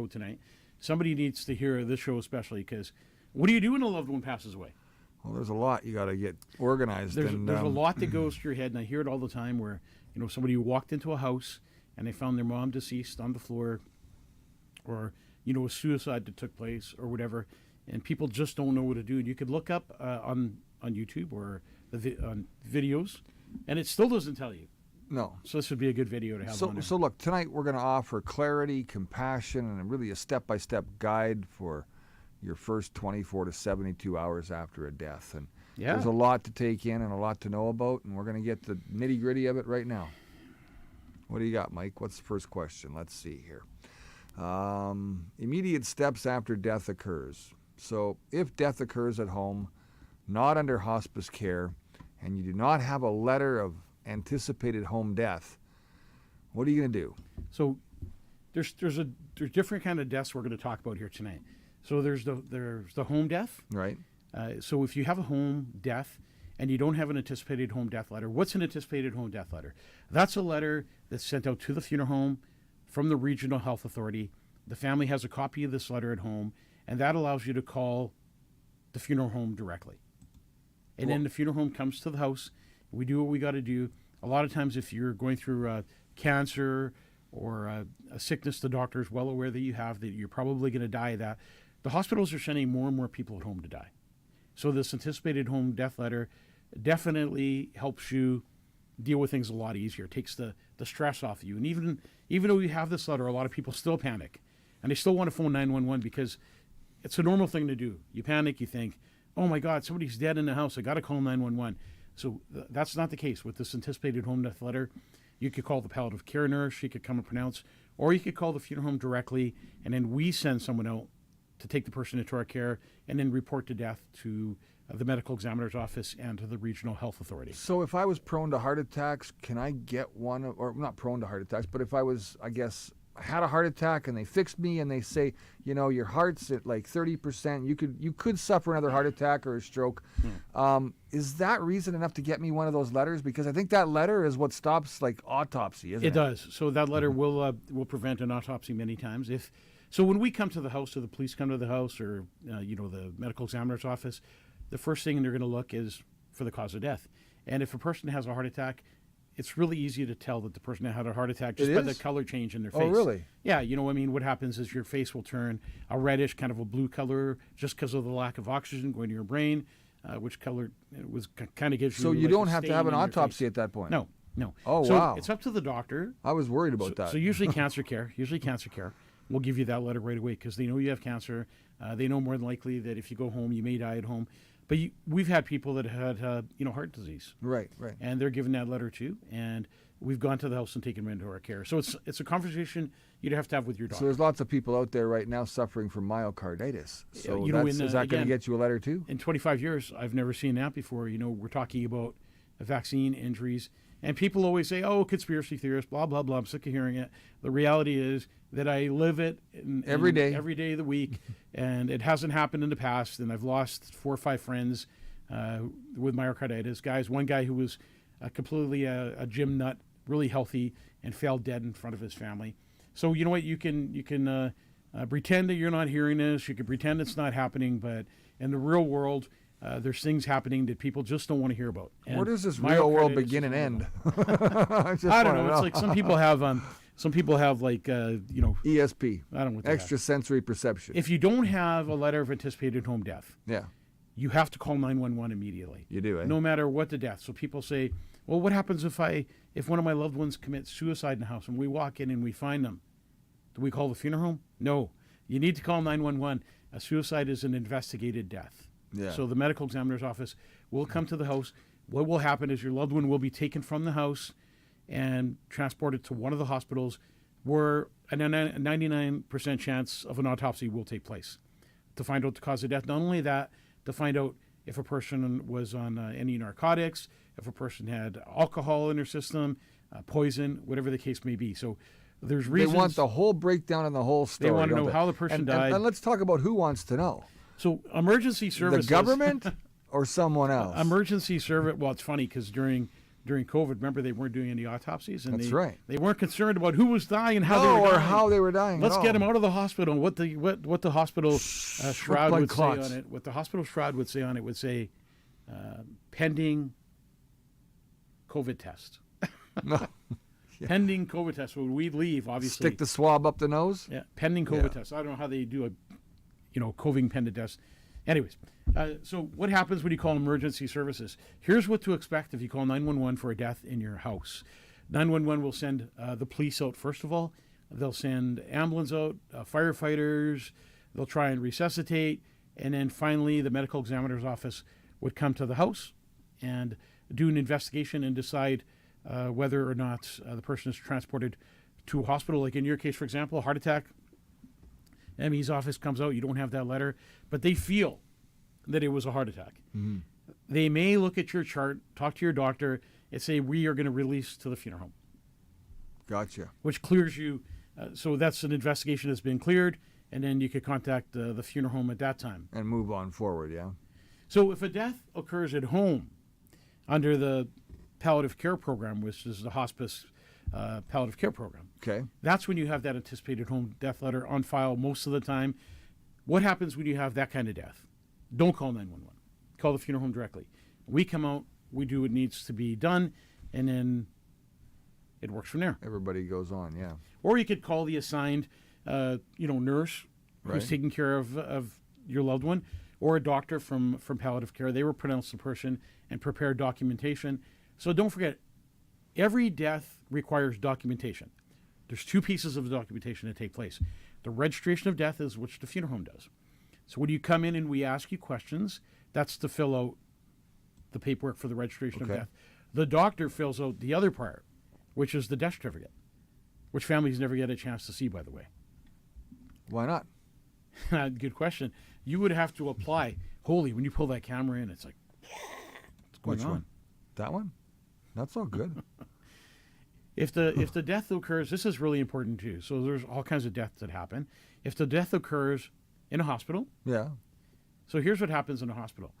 [SPEAKER 2] tonight. Somebody needs to hear this show especially, because what do you do when a loved one passes away?
[SPEAKER 3] Well, there's a lot you got to get organized.
[SPEAKER 2] There's
[SPEAKER 3] and,
[SPEAKER 2] a lot that goes through your head, and I hear it all the time where somebody walked into a house and they found their mom deceased on the floor, or a suicide that took place or whatever, and people just don't know what to do. And you could look up on YouTube or on videos, and it still doesn't tell you.
[SPEAKER 3] No.
[SPEAKER 2] So this would be a good video to have on there.
[SPEAKER 3] So look, tonight we're going to offer clarity, compassion, and really a step-by-step guide for your first 24 to 72 hours after a death. And there's a lot to take in and a lot to know about, and we're going to get the nitty-gritty of it right now. What do you got, Mike? What's the first question? Let's see here. Immediate steps after death occurs. So if death occurs at home, not under hospice care, and you do not have a letter of anticipated home death, what are you going to do?
[SPEAKER 2] So there's different kind of deaths we're going to talk about here tonight. So there's the home death.
[SPEAKER 3] Right.
[SPEAKER 2] So if you have a home death and you don't have an anticipated home death letter, what's an anticipated home death letter? That's a letter that's sent out to the funeral home from the regional health authority. The family has a copy of this letter at home, and that allows you to call the funeral home directly. And then the funeral home comes to the house. We do what we got to do. A lot of times if you're going through cancer or a sickness the doctor is well aware that you have, that you're probably going to die of that, the hospitals are sending more and more people at home to die. So this anticipated home death letter definitely helps you deal with things a lot easier. It takes the stress off you. And even though you have this letter, a lot of people still panic. And they still want to phone 911 because it's a normal thing to do. You panic, you think, oh my God, somebody's dead in the house. I got to call 911. So that's not the case with this anticipated home death letter. You could call the palliative care nurse. She could come and pronounce, or you could call the funeral home directly, and then we send someone out to take the person into our care and then report the death to the medical examiner's office and to the regional health authority.
[SPEAKER 3] So if I was prone to heart attacks, can I get one, or not prone to heart attacks, but if I was, I guess, had a heart attack and they fixed me and they say, your heart's at like 30%, you could suffer another heart attack or a stroke. Is that reason enough to get me one of those letters? Because I think that letter is what stops like autopsy, isn't it?
[SPEAKER 2] It does. So that letter will prevent an autopsy many times. So when we come to the house, or the police come to the house, or the medical examiner's office, the first thing they're going to look is for the cause of death. And if a person has a heart attack, it's really easy to tell that the person had a heart attack just by the color change in their face.
[SPEAKER 3] Oh, really?
[SPEAKER 2] Yeah. What happens is your face will turn a reddish, kind of a blue color, just because of the lack of oxygen going to your brain, which color kind of gives you.
[SPEAKER 3] So you
[SPEAKER 2] like
[SPEAKER 3] don't
[SPEAKER 2] a
[SPEAKER 3] have to
[SPEAKER 2] stain
[SPEAKER 3] have an
[SPEAKER 2] in your
[SPEAKER 3] autopsy
[SPEAKER 2] face.
[SPEAKER 3] at that point?
[SPEAKER 2] No.
[SPEAKER 3] Oh,
[SPEAKER 2] so
[SPEAKER 3] wow.
[SPEAKER 2] It's up to the doctor.
[SPEAKER 3] I was worried about that.
[SPEAKER 2] So usually cancer care will give you that letter right away because they know you have cancer. They know more than likely that if you go home, you may die at home. But we've had people that had heart disease.
[SPEAKER 3] Right.
[SPEAKER 2] And they're given that letter too. And we've gone to the house and taken them into our care. So it's a conversation you'd have to have with your doctor.
[SPEAKER 3] So there's lots of people out there right now suffering from myocarditis. So is that going to
[SPEAKER 2] again,
[SPEAKER 3] get you a letter too?
[SPEAKER 2] In 25 years, I've never seen that before. We're talking about vaccine injuries. And people always say, oh, conspiracy theorists, blah, blah, blah. I'm sick of hearing it. The reality is that I live it every day of the week, and it hasn't happened in the past. And I've lost 4 or 5 friends with myocarditis. One guy who was completely a gym nut, really healthy, and fell dead in front of his family. So you know what? You can pretend that you're not hearing this. You can pretend it's not happening. But in the real world, there's things happening that people just don't want to hear about. And
[SPEAKER 3] where does this real world begin and end?
[SPEAKER 2] I don't know. It's like some people have like
[SPEAKER 3] ESP.
[SPEAKER 2] I don't know what
[SPEAKER 3] extrasensory perception.
[SPEAKER 2] If you don't have a letter of anticipated home death, you have to call 911 immediately.
[SPEAKER 3] You do, eh?
[SPEAKER 2] No matter what the death. So people say, well, what happens if one of my loved ones commits suicide in the house and we walk in and we find them? Do we call the funeral home? No. You need to call 911. A suicide is an investigated death.
[SPEAKER 3] Yeah.
[SPEAKER 2] So the medical examiner's office will come to the house. What will happen is your loved one will be taken from the house and transported to one of the hospitals where a 99% chance of an autopsy will take place to find out the cause of death. Not only that, to find out if a person was on any narcotics, if a person had alcohol in their system, poison, whatever the case may be. So there's reasons.
[SPEAKER 3] They want the whole breakdown and the whole story.
[SPEAKER 2] They want to know how the person died.
[SPEAKER 3] And let's talk about who wants to know.
[SPEAKER 2] So emergency services.
[SPEAKER 3] The government or someone else?
[SPEAKER 2] Emergency service. Well, it's funny because during COVID, remember they weren't doing any autopsies, and
[SPEAKER 3] that's right.
[SPEAKER 2] They weren't concerned about who was dying and how they were dying.
[SPEAKER 3] or how they were dying.
[SPEAKER 2] Let's get them out of the hospital. What the hospital shroud would say on it. What the hospital shroud would say on it would say, pending COVID test.
[SPEAKER 3] No.
[SPEAKER 2] Pending COVID test. So when we leave, obviously.
[SPEAKER 3] Stick the swab up the nose?
[SPEAKER 2] Yeah, pending COVID test. I don't know how they do a, COVID pending test. Anyways, so what happens when you call emergency services? Here's what to expect if you call 911 for a death in your house. 911 will send the police out first of all. They'll send ambulance out, firefighters. They'll try and resuscitate. And then finally, the medical examiner's office would come to the house and do an investigation and decide whether or not the person is transported to a hospital. Like in your case, for example, a heart attack. ME's office comes out, you don't have that letter, but they feel that it was a heart attack.
[SPEAKER 3] Mm-hmm.
[SPEAKER 2] They may look at your chart, talk to your doctor, and say, we are going to release to the funeral home.
[SPEAKER 3] Gotcha.
[SPEAKER 2] Which clears you. So that's an investigation that's been cleared, and then you could contact the funeral home at that time.
[SPEAKER 3] And move on forward, yeah.
[SPEAKER 2] So if a death occurs at home under the palliative care program, which is the hospice palliative care program,
[SPEAKER 3] Okay.
[SPEAKER 2] that's when you have that anticipated home death letter on file most of the time. What happens when you have that kind of death? Don't call 911. Call the funeral home directly. We come out, we do what needs to be done, and then it works from there.
[SPEAKER 3] Everybody goes on, yeah.
[SPEAKER 2] Or you could call the assigned, nurse who's
[SPEAKER 3] Right.
[SPEAKER 2] taking care of your loved one, or a doctor from palliative care. They will pronounce the person and prepare documentation. So don't forget, every death requires documentation. There's two pieces of documentation that take place. The registration of death is which the funeral home does. So when you come in and we ask you questions, that's to fill out the paperwork for the registration of
[SPEAKER 3] Okay.
[SPEAKER 2] death. The doctor fills out the other part, which is the death certificate, which families never get a chance to see, by the way.
[SPEAKER 3] Why not?
[SPEAKER 2] Good question. You would have to apply. Holy, when you pull that camera in, it's like, what's going
[SPEAKER 3] Which
[SPEAKER 2] on?
[SPEAKER 3] one? That one? That's all good.
[SPEAKER 2] If the death occurs, this is really important too. So there's all kinds of deaths that happen. If the death occurs in a hospital,
[SPEAKER 3] Yeah.
[SPEAKER 2] so here's what happens in a hospital.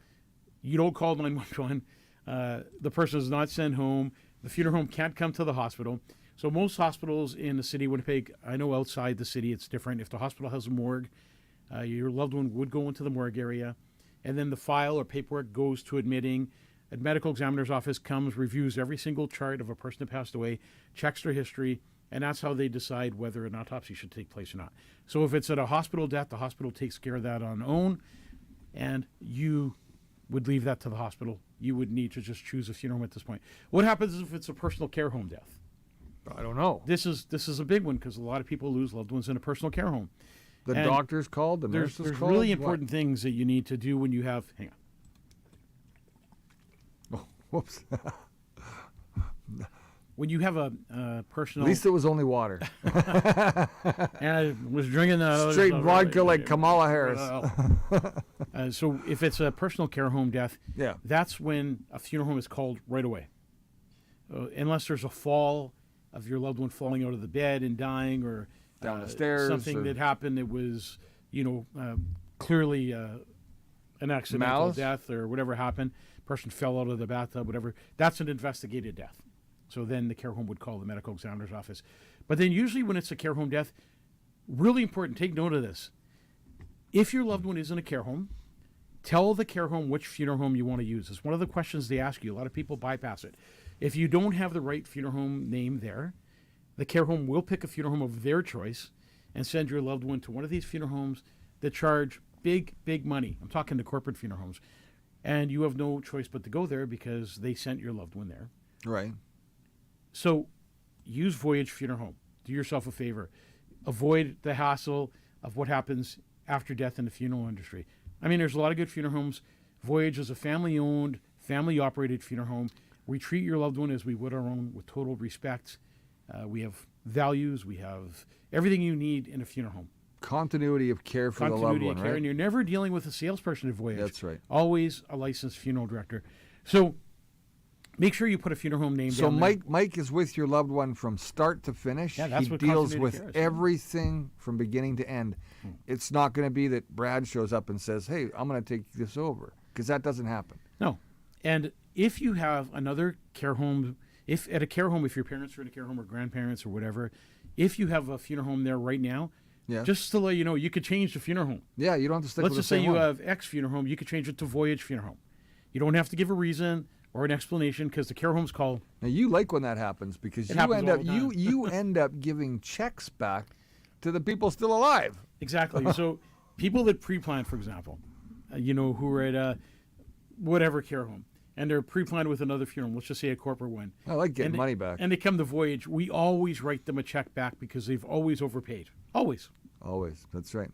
[SPEAKER 2] You don't call 911. The person is not sent home. The funeral home can't come to the hospital. So most hospitals in the city of Winnipeg, I know outside the city it's different. If the hospital has a morgue, your loved one would go into the morgue area, and then the file or paperwork goes to admitting. A medical examiner's office comes, reviews every single chart of a person that passed away, checks their history, and that's how they decide whether an autopsy should take place or not. So if it's at a hospital death, the hospital takes care of that on own, and you would leave that to the hospital. You would need to just choose a funeral home at this point. What happens if it's a personal care home death?
[SPEAKER 3] I don't know.
[SPEAKER 2] This is a big one because a lot of people lose loved ones in a personal care home.
[SPEAKER 3] The
[SPEAKER 2] And
[SPEAKER 3] doctor's called, the
[SPEAKER 2] There's
[SPEAKER 3] nurse is called.
[SPEAKER 2] really
[SPEAKER 3] What?
[SPEAKER 2] important things that you need to do when you have. Hang on.
[SPEAKER 3] Whoops.
[SPEAKER 2] When you have a
[SPEAKER 3] At
[SPEAKER 2] personal.
[SPEAKER 3] least it was only water.
[SPEAKER 2] And I was drinking that
[SPEAKER 3] Straight vodka like Kamala Harris.
[SPEAKER 2] So if it's a personal care home death,
[SPEAKER 3] Yeah.
[SPEAKER 2] that's when a funeral home is called right away. Unless there's a fall of your loved one falling out of the bed and dying, or
[SPEAKER 3] Down the stairs,
[SPEAKER 2] something
[SPEAKER 3] or-
[SPEAKER 2] that happened that was, clearly an accidental
[SPEAKER 3] Malice?
[SPEAKER 2] death or whatever happened. Person fell out of the bathtub, whatever. That's an investigated death. So then the care home would call the medical examiner's office. But then usually when it's a care home death, really important, take note of this. If your loved one is in a care home, tell the care home which funeral home you want to use. It's one of the questions they ask you. A lot of people bypass it. If you don't have the right funeral home name there, the care home will pick a funeral home of their choice and send your loved one to one of these funeral homes that charge big, big money. I'm talking to corporate funeral homes. And you have no choice but to go there because they sent your loved one there.
[SPEAKER 3] Right.
[SPEAKER 2] So use Voyage Funeral Home. Do yourself a favor. Avoid the hassle of what happens after death in the funeral industry. I mean, there's a lot of good funeral homes. Voyage is a family-owned, family-operated funeral home. We treat your loved one as we would our own, with total respect. We have values. We have everything you need in a funeral home.
[SPEAKER 3] Continuity of care for the loved
[SPEAKER 2] Continuity
[SPEAKER 3] one,
[SPEAKER 2] of care,
[SPEAKER 3] right?
[SPEAKER 2] and you're never dealing with a salesperson at Voyage.
[SPEAKER 3] That's right.
[SPEAKER 2] Always a licensed funeral director. So make sure you put a funeral home name
[SPEAKER 3] So
[SPEAKER 2] down there.
[SPEAKER 3] Mike is with your loved one from start to finish.
[SPEAKER 2] Yeah, that's
[SPEAKER 3] he
[SPEAKER 2] what
[SPEAKER 3] deals
[SPEAKER 2] continuity
[SPEAKER 3] with
[SPEAKER 2] care is.
[SPEAKER 3] everything from beginning to end. It's not going to be that Brad shows up and says, "Hey, I'm going to take this over," because that doesn't happen.
[SPEAKER 2] No. And if you have another care home, if at a care home, if your parents are in a care home or grandparents or whatever, if you have a funeral home there right now,
[SPEAKER 3] Yeah.
[SPEAKER 2] just to let you know, you could change the funeral home.
[SPEAKER 3] Yeah, you don't have to stick
[SPEAKER 2] Let's
[SPEAKER 3] with
[SPEAKER 2] just
[SPEAKER 3] the
[SPEAKER 2] say
[SPEAKER 3] same
[SPEAKER 2] you
[SPEAKER 3] one.
[SPEAKER 2] have X funeral home, you could change it to Voyage Funeral Home. You don't have to give a reason or an explanation, because the care homes call.
[SPEAKER 3] Now you like when that happens because
[SPEAKER 2] It
[SPEAKER 3] you
[SPEAKER 2] happens
[SPEAKER 3] end
[SPEAKER 2] all
[SPEAKER 3] up
[SPEAKER 2] the time.
[SPEAKER 3] you end up giving checks back to the people still alive.
[SPEAKER 2] Exactly. So people that pre-plan, for example, who are at a whatever care home, and they're pre-planned with another funeral, let's just say a corporate one.
[SPEAKER 3] I like getting
[SPEAKER 2] And
[SPEAKER 3] money back.
[SPEAKER 2] And they come to Voyage, we always write them a check back because they've always overpaid. Always.
[SPEAKER 3] Always. That's right.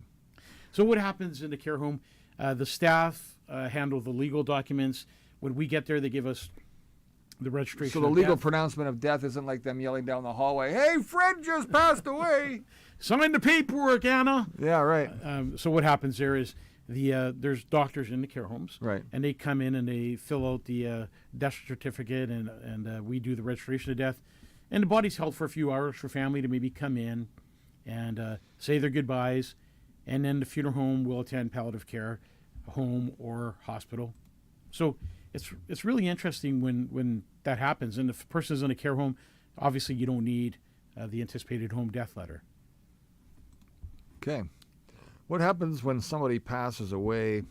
[SPEAKER 2] So what happens in the care home? The staff handle the legal documents. When we get there, they give us the registration.
[SPEAKER 3] So the
[SPEAKER 2] of
[SPEAKER 3] legal
[SPEAKER 2] death.
[SPEAKER 3] pronouncement of death isn't like them yelling down the hallway, "Hey, Fred just passed away."
[SPEAKER 2] Sign the paperwork, Anna.
[SPEAKER 3] Yeah, right.
[SPEAKER 2] So what happens there is there's doctors in the care homes,
[SPEAKER 3] Right.
[SPEAKER 2] And they come in and they fill out the death certificate, and we do the registration of death, and the body's held for a few hours for family to maybe come in and say their goodbyes, and then the funeral home will attend palliative care, home or hospital. So it's really interesting when that happens, and if a person is in a care home, obviously you don't need the anticipated home death letter.
[SPEAKER 3] Okay. What happens when somebody passes away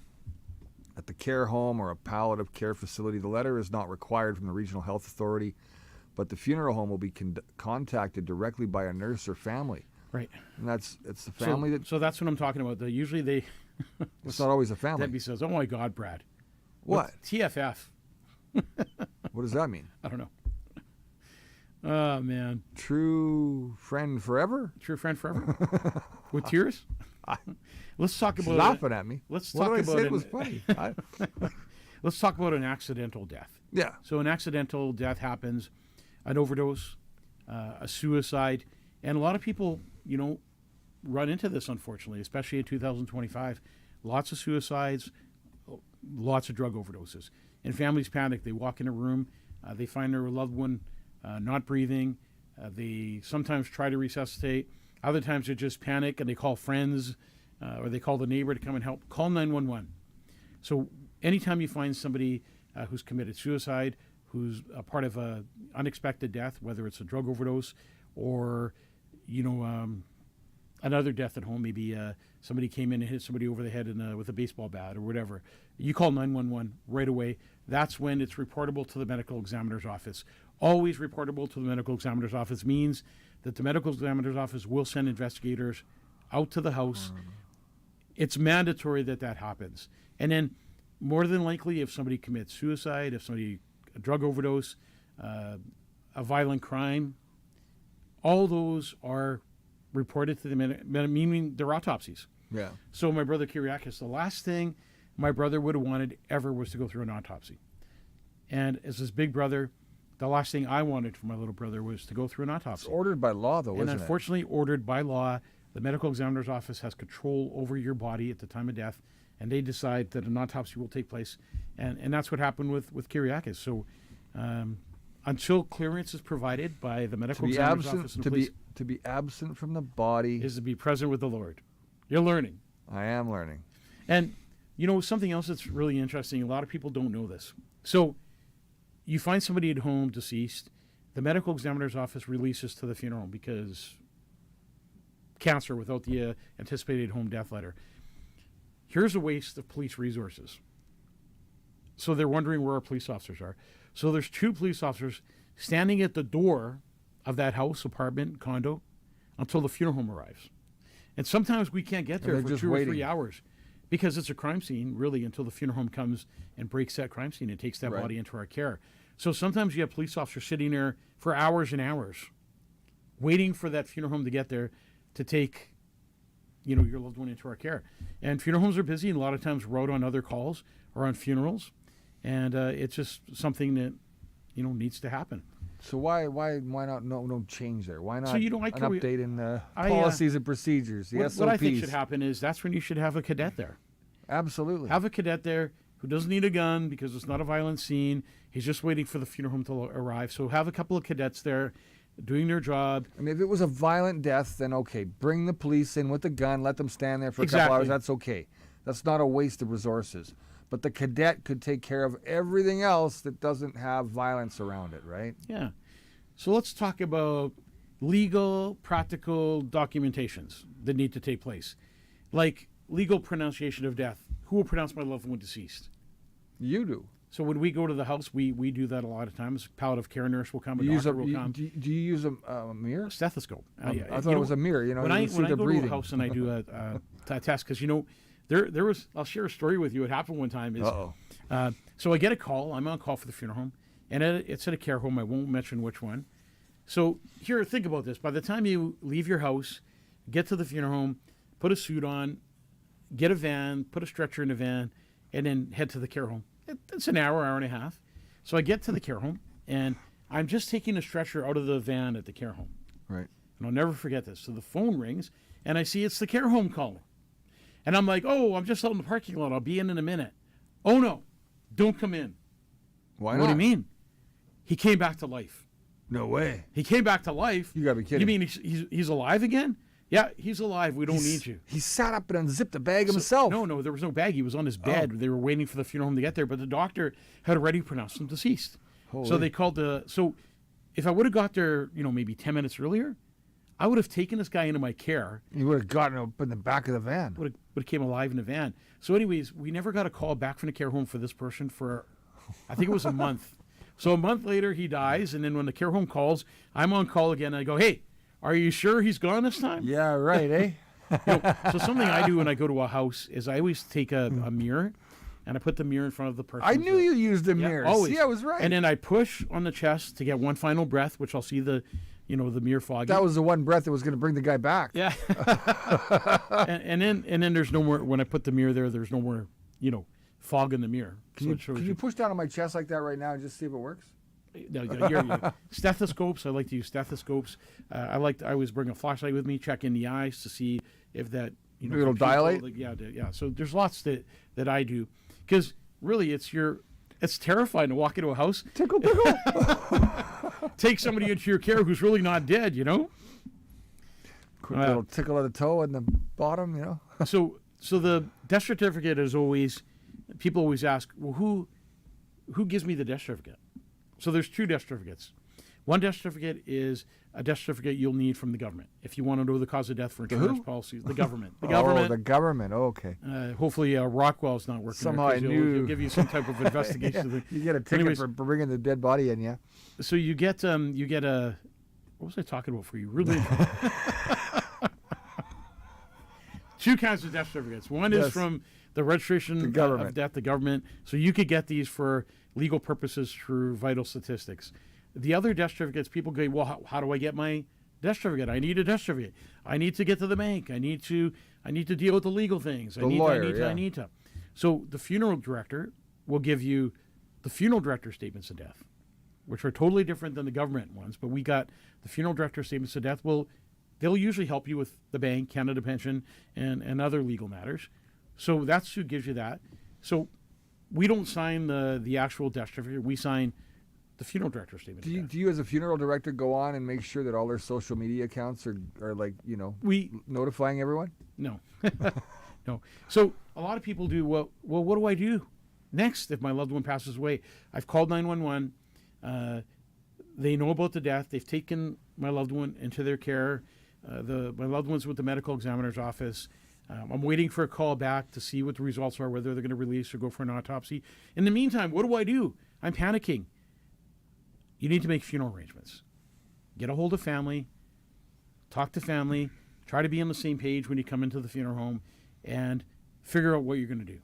[SPEAKER 3] at the care home or a palliative care facility? The letter is not required from the regional health authority, but the funeral home will be contacted directly by a nurse or family.
[SPEAKER 2] Right.
[SPEAKER 3] And it's the family
[SPEAKER 2] So that's what I'm talking about. Usually they.
[SPEAKER 3] it's not always a family.
[SPEAKER 2] Debbie says, "Oh my God, Brad."
[SPEAKER 3] What?
[SPEAKER 2] What's TFF?
[SPEAKER 3] What does that mean?
[SPEAKER 2] I don't know. Oh man,
[SPEAKER 3] True friend forever?
[SPEAKER 2] true friend forever with tears. Let's talk
[SPEAKER 3] She's
[SPEAKER 2] about
[SPEAKER 3] laughing at me.
[SPEAKER 2] Let's
[SPEAKER 3] What
[SPEAKER 2] talk
[SPEAKER 3] did I
[SPEAKER 2] about
[SPEAKER 3] say?
[SPEAKER 2] an-
[SPEAKER 3] It was funny.
[SPEAKER 2] Let's talk about an accidental death.
[SPEAKER 3] Yeah.
[SPEAKER 2] So an accidental death happens, an overdose, a suicide, and a lot of people, run into this unfortunately, especially in 2025. Lots of suicides, lots of drug overdoses, and families panic. They walk in a room, they find their loved one not breathing. They sometimes try to resuscitate. Other times they just panic and they call friends or they call the neighbor to come and help. Call 911. So anytime you find somebody who's committed suicide, who's a part of a unexpected death, whether it's a drug overdose or, another death at home, maybe somebody came in and hit somebody over the head with a baseball bat or whatever, you call 911 right away. That's when it's reportable to the medical examiner's office. Always reportable to the medical examiner's office means that the medical examiner's office will send investigators out to the house. It's mandatory that happens. And then more than likely, if somebody commits suicide, if somebody a drug overdose, a violent crime, all those are reported to the meaning their autopsies.
[SPEAKER 3] Yeah.
[SPEAKER 2] So my brother Kyriakis, the last thing my brother would have wanted ever was to go through an autopsy. And as his big brother, the last thing I wanted for my little brother was to go through an autopsy.
[SPEAKER 3] It's ordered by law, though,
[SPEAKER 2] And
[SPEAKER 3] isn't
[SPEAKER 2] unfortunately, ordered by law, the medical examiner's office has control over your body at the time of death, and they decide that an autopsy will take place. And that's what happened with Kyriakis. So until clearance is provided by the
[SPEAKER 3] it?
[SPEAKER 2] medical examiner's office and police,
[SPEAKER 3] To be absent from the body.
[SPEAKER 2] is to be present with the Lord. You're learning.
[SPEAKER 3] I am learning.
[SPEAKER 2] And, something else that's really interesting, a lot of people don't know this. So you find somebody at home deceased, the medical examiner's office releases to the funeral because cancer without the anticipated home death letter. Here's a waste of police resources. So they're wondering where our police officers are. So there's 2 police officers standing at the door of that house, apartment, condo, until the funeral home arrives. And sometimes we can't get there
[SPEAKER 3] they're
[SPEAKER 2] for
[SPEAKER 3] just
[SPEAKER 2] 2 or 3
[SPEAKER 3] waiting.
[SPEAKER 2] hours because it's a crime scene, really, until the funeral home comes and breaks that crime scene and takes that
[SPEAKER 3] Right.
[SPEAKER 2] body into our care. So sometimes you have police officers sitting there for hours and hours waiting for that funeral home to get there to take your loved one into our care. And funeral homes are busy, and a lot of times we're out on other calls or on funerals, and it's just something that needs to happen.
[SPEAKER 3] So why not no change there? Why not
[SPEAKER 2] I
[SPEAKER 3] an
[SPEAKER 2] can re-
[SPEAKER 3] update in the
[SPEAKER 2] I,
[SPEAKER 3] policies and procedures, the SOPs?
[SPEAKER 2] What I think should happen is that's when you should have a cadet there.
[SPEAKER 3] Absolutely.
[SPEAKER 2] Have a cadet there who doesn't need a gun because it's not a violent scene. He's just waiting for the funeral home to arrive. So have a couple of cadets there doing their job.
[SPEAKER 3] I mean, if it was a violent death, then okay, bring the police in with a gun, let them stand there for a couple
[SPEAKER 2] Exactly.
[SPEAKER 3] hours. That's okay. That's not a waste of resources. But the cadet could take care of everything else that doesn't have violence around it, right?
[SPEAKER 2] Yeah. So let's talk about legal, practical documentations that need to take place. Like legal pronunciation of death. Who will pronounce my loved one deceased?
[SPEAKER 3] You do.
[SPEAKER 2] So when we go to the house, we do that a lot of times. Palliative care nurse will come, a doctor will come.
[SPEAKER 3] Do you use a mirror?
[SPEAKER 2] Stethoscope.
[SPEAKER 3] I thought it was a mirror. You know,
[SPEAKER 2] when I
[SPEAKER 3] see the
[SPEAKER 2] go
[SPEAKER 3] breathing.
[SPEAKER 2] to a house and I do a test, because there was. I'll share a story with you. What happened one time is, so I get a call. I'm on call for the funeral home, and it's at a care home. I won't mention which one. So here, think about this. By the time you leave your house, get to the funeral home, put a suit on, get a van, put a stretcher in a van, and then head to the care home. It's an hour and a half. So I get to the care home, and I'm just taking a stretcher out of the van at the care home.
[SPEAKER 3] Right.
[SPEAKER 2] And I'll never forget this. So the phone rings, and I see it's the care home calling. And I'm like, oh, I'm just out in the parking lot. I'll be in a minute. Oh, no, don't come in.
[SPEAKER 3] Why not?
[SPEAKER 2] What do you mean? He came back to life.
[SPEAKER 3] No way.
[SPEAKER 2] He came back to life.
[SPEAKER 3] You gotta be kidding.
[SPEAKER 2] You mean he's alive again? Yeah, he's alive. We don't need you.
[SPEAKER 3] He sat up and unzipped a bag himself.
[SPEAKER 2] No, there was no bag. He was on his bed. They were waiting for the funeral home to get there, but the doctor had already pronounced him deceased.
[SPEAKER 3] Holy.
[SPEAKER 2] So they called so if I would have got there, maybe 10 minutes earlier, I would have taken this guy into my care.
[SPEAKER 3] You would have gotten up in the back of the van.
[SPEAKER 2] Would have came alive in the van. So anyways, we never got a call back from the care home for this person for, I think it was a month. So a month later, he dies, and then when the care home calls, I'm on call again, and I go, hey, are you sure he's gone this time?
[SPEAKER 3] Yeah, right, eh?
[SPEAKER 2] So something I do when I go to a house is I always take a mirror, and I put the mirror in front of the person.
[SPEAKER 3] I knew you used the mirror.
[SPEAKER 2] Always.
[SPEAKER 3] See, I was right.
[SPEAKER 2] And then I push on the chest to get one final breath, which I'll see the mirror foggy.
[SPEAKER 3] That was the one breath that was going to bring the guy back.
[SPEAKER 2] Yeah. and then there's no more, when I put the mirror there's no more, fog in the mirre.
[SPEAKER 3] Can you push down on my chest like that right now and just see if it works?
[SPEAKER 2] No, stethoscopes. I like to use stethoscopes. I always bring a flashlight with me, check in the eyes to see if that
[SPEAKER 3] it'll dilate.
[SPEAKER 2] Yeah. So there's lots that I do, because really it's terrifying to walk into a house,
[SPEAKER 3] tickle,
[SPEAKER 2] take somebody into your care who's really not dead.
[SPEAKER 3] Quick little tickle of the toe in the bottom.
[SPEAKER 2] So the death certificate is always. People always ask, well, who gives me the death certificate? So there's two death certificates. One death certificate is a death certificate you'll need from the government if you want to know the cause of death for insurance policies. The government. The government.
[SPEAKER 3] Oh, the government. Oh, okay.
[SPEAKER 2] Hopefully Rockwell's not working.
[SPEAKER 3] Somehow I knew.
[SPEAKER 2] He'll give you some type of investigation.
[SPEAKER 3] You get a ticket for bringing the dead body in, yeah.
[SPEAKER 2] So you get a. What was I talking about for you? Really. Two kinds of death certificates. One is from the registration of death, the government. So you could get these for legal purposes through vital statistics. The other death certificates, people go, well, how do I get my death certificate? I need a death certificate. I need to get to the bank. I need to deal with the legal things. I need to. So the funeral director will give you the funeral director statements of death, which are totally different than the government ones. But we got the funeral director statements of death. They'll usually help you with the bank, Canada Pension, and other legal matters. So that's who gives you that. So we don't sign the actual death certificate. We sign the funeral director statement.
[SPEAKER 3] Do you as a funeral director go on and make sure that all their social media accounts are we notifying everyone?
[SPEAKER 2] No. No. So a lot of people do, well, what do I do next if my loved one passes away? I've called 911. They know about the death. They've taken my loved one into their care. My loved one's with the medical examiner's office. I'm waiting for a call back to see what the results are, whether they're going to release or go for an autopsy. In the meantime, what do? I'm panicking. You need to make funeral arrangements. Get a hold of family, talk to family, try to be on the same page when you come into the funeral home, and figure out what you're going to do.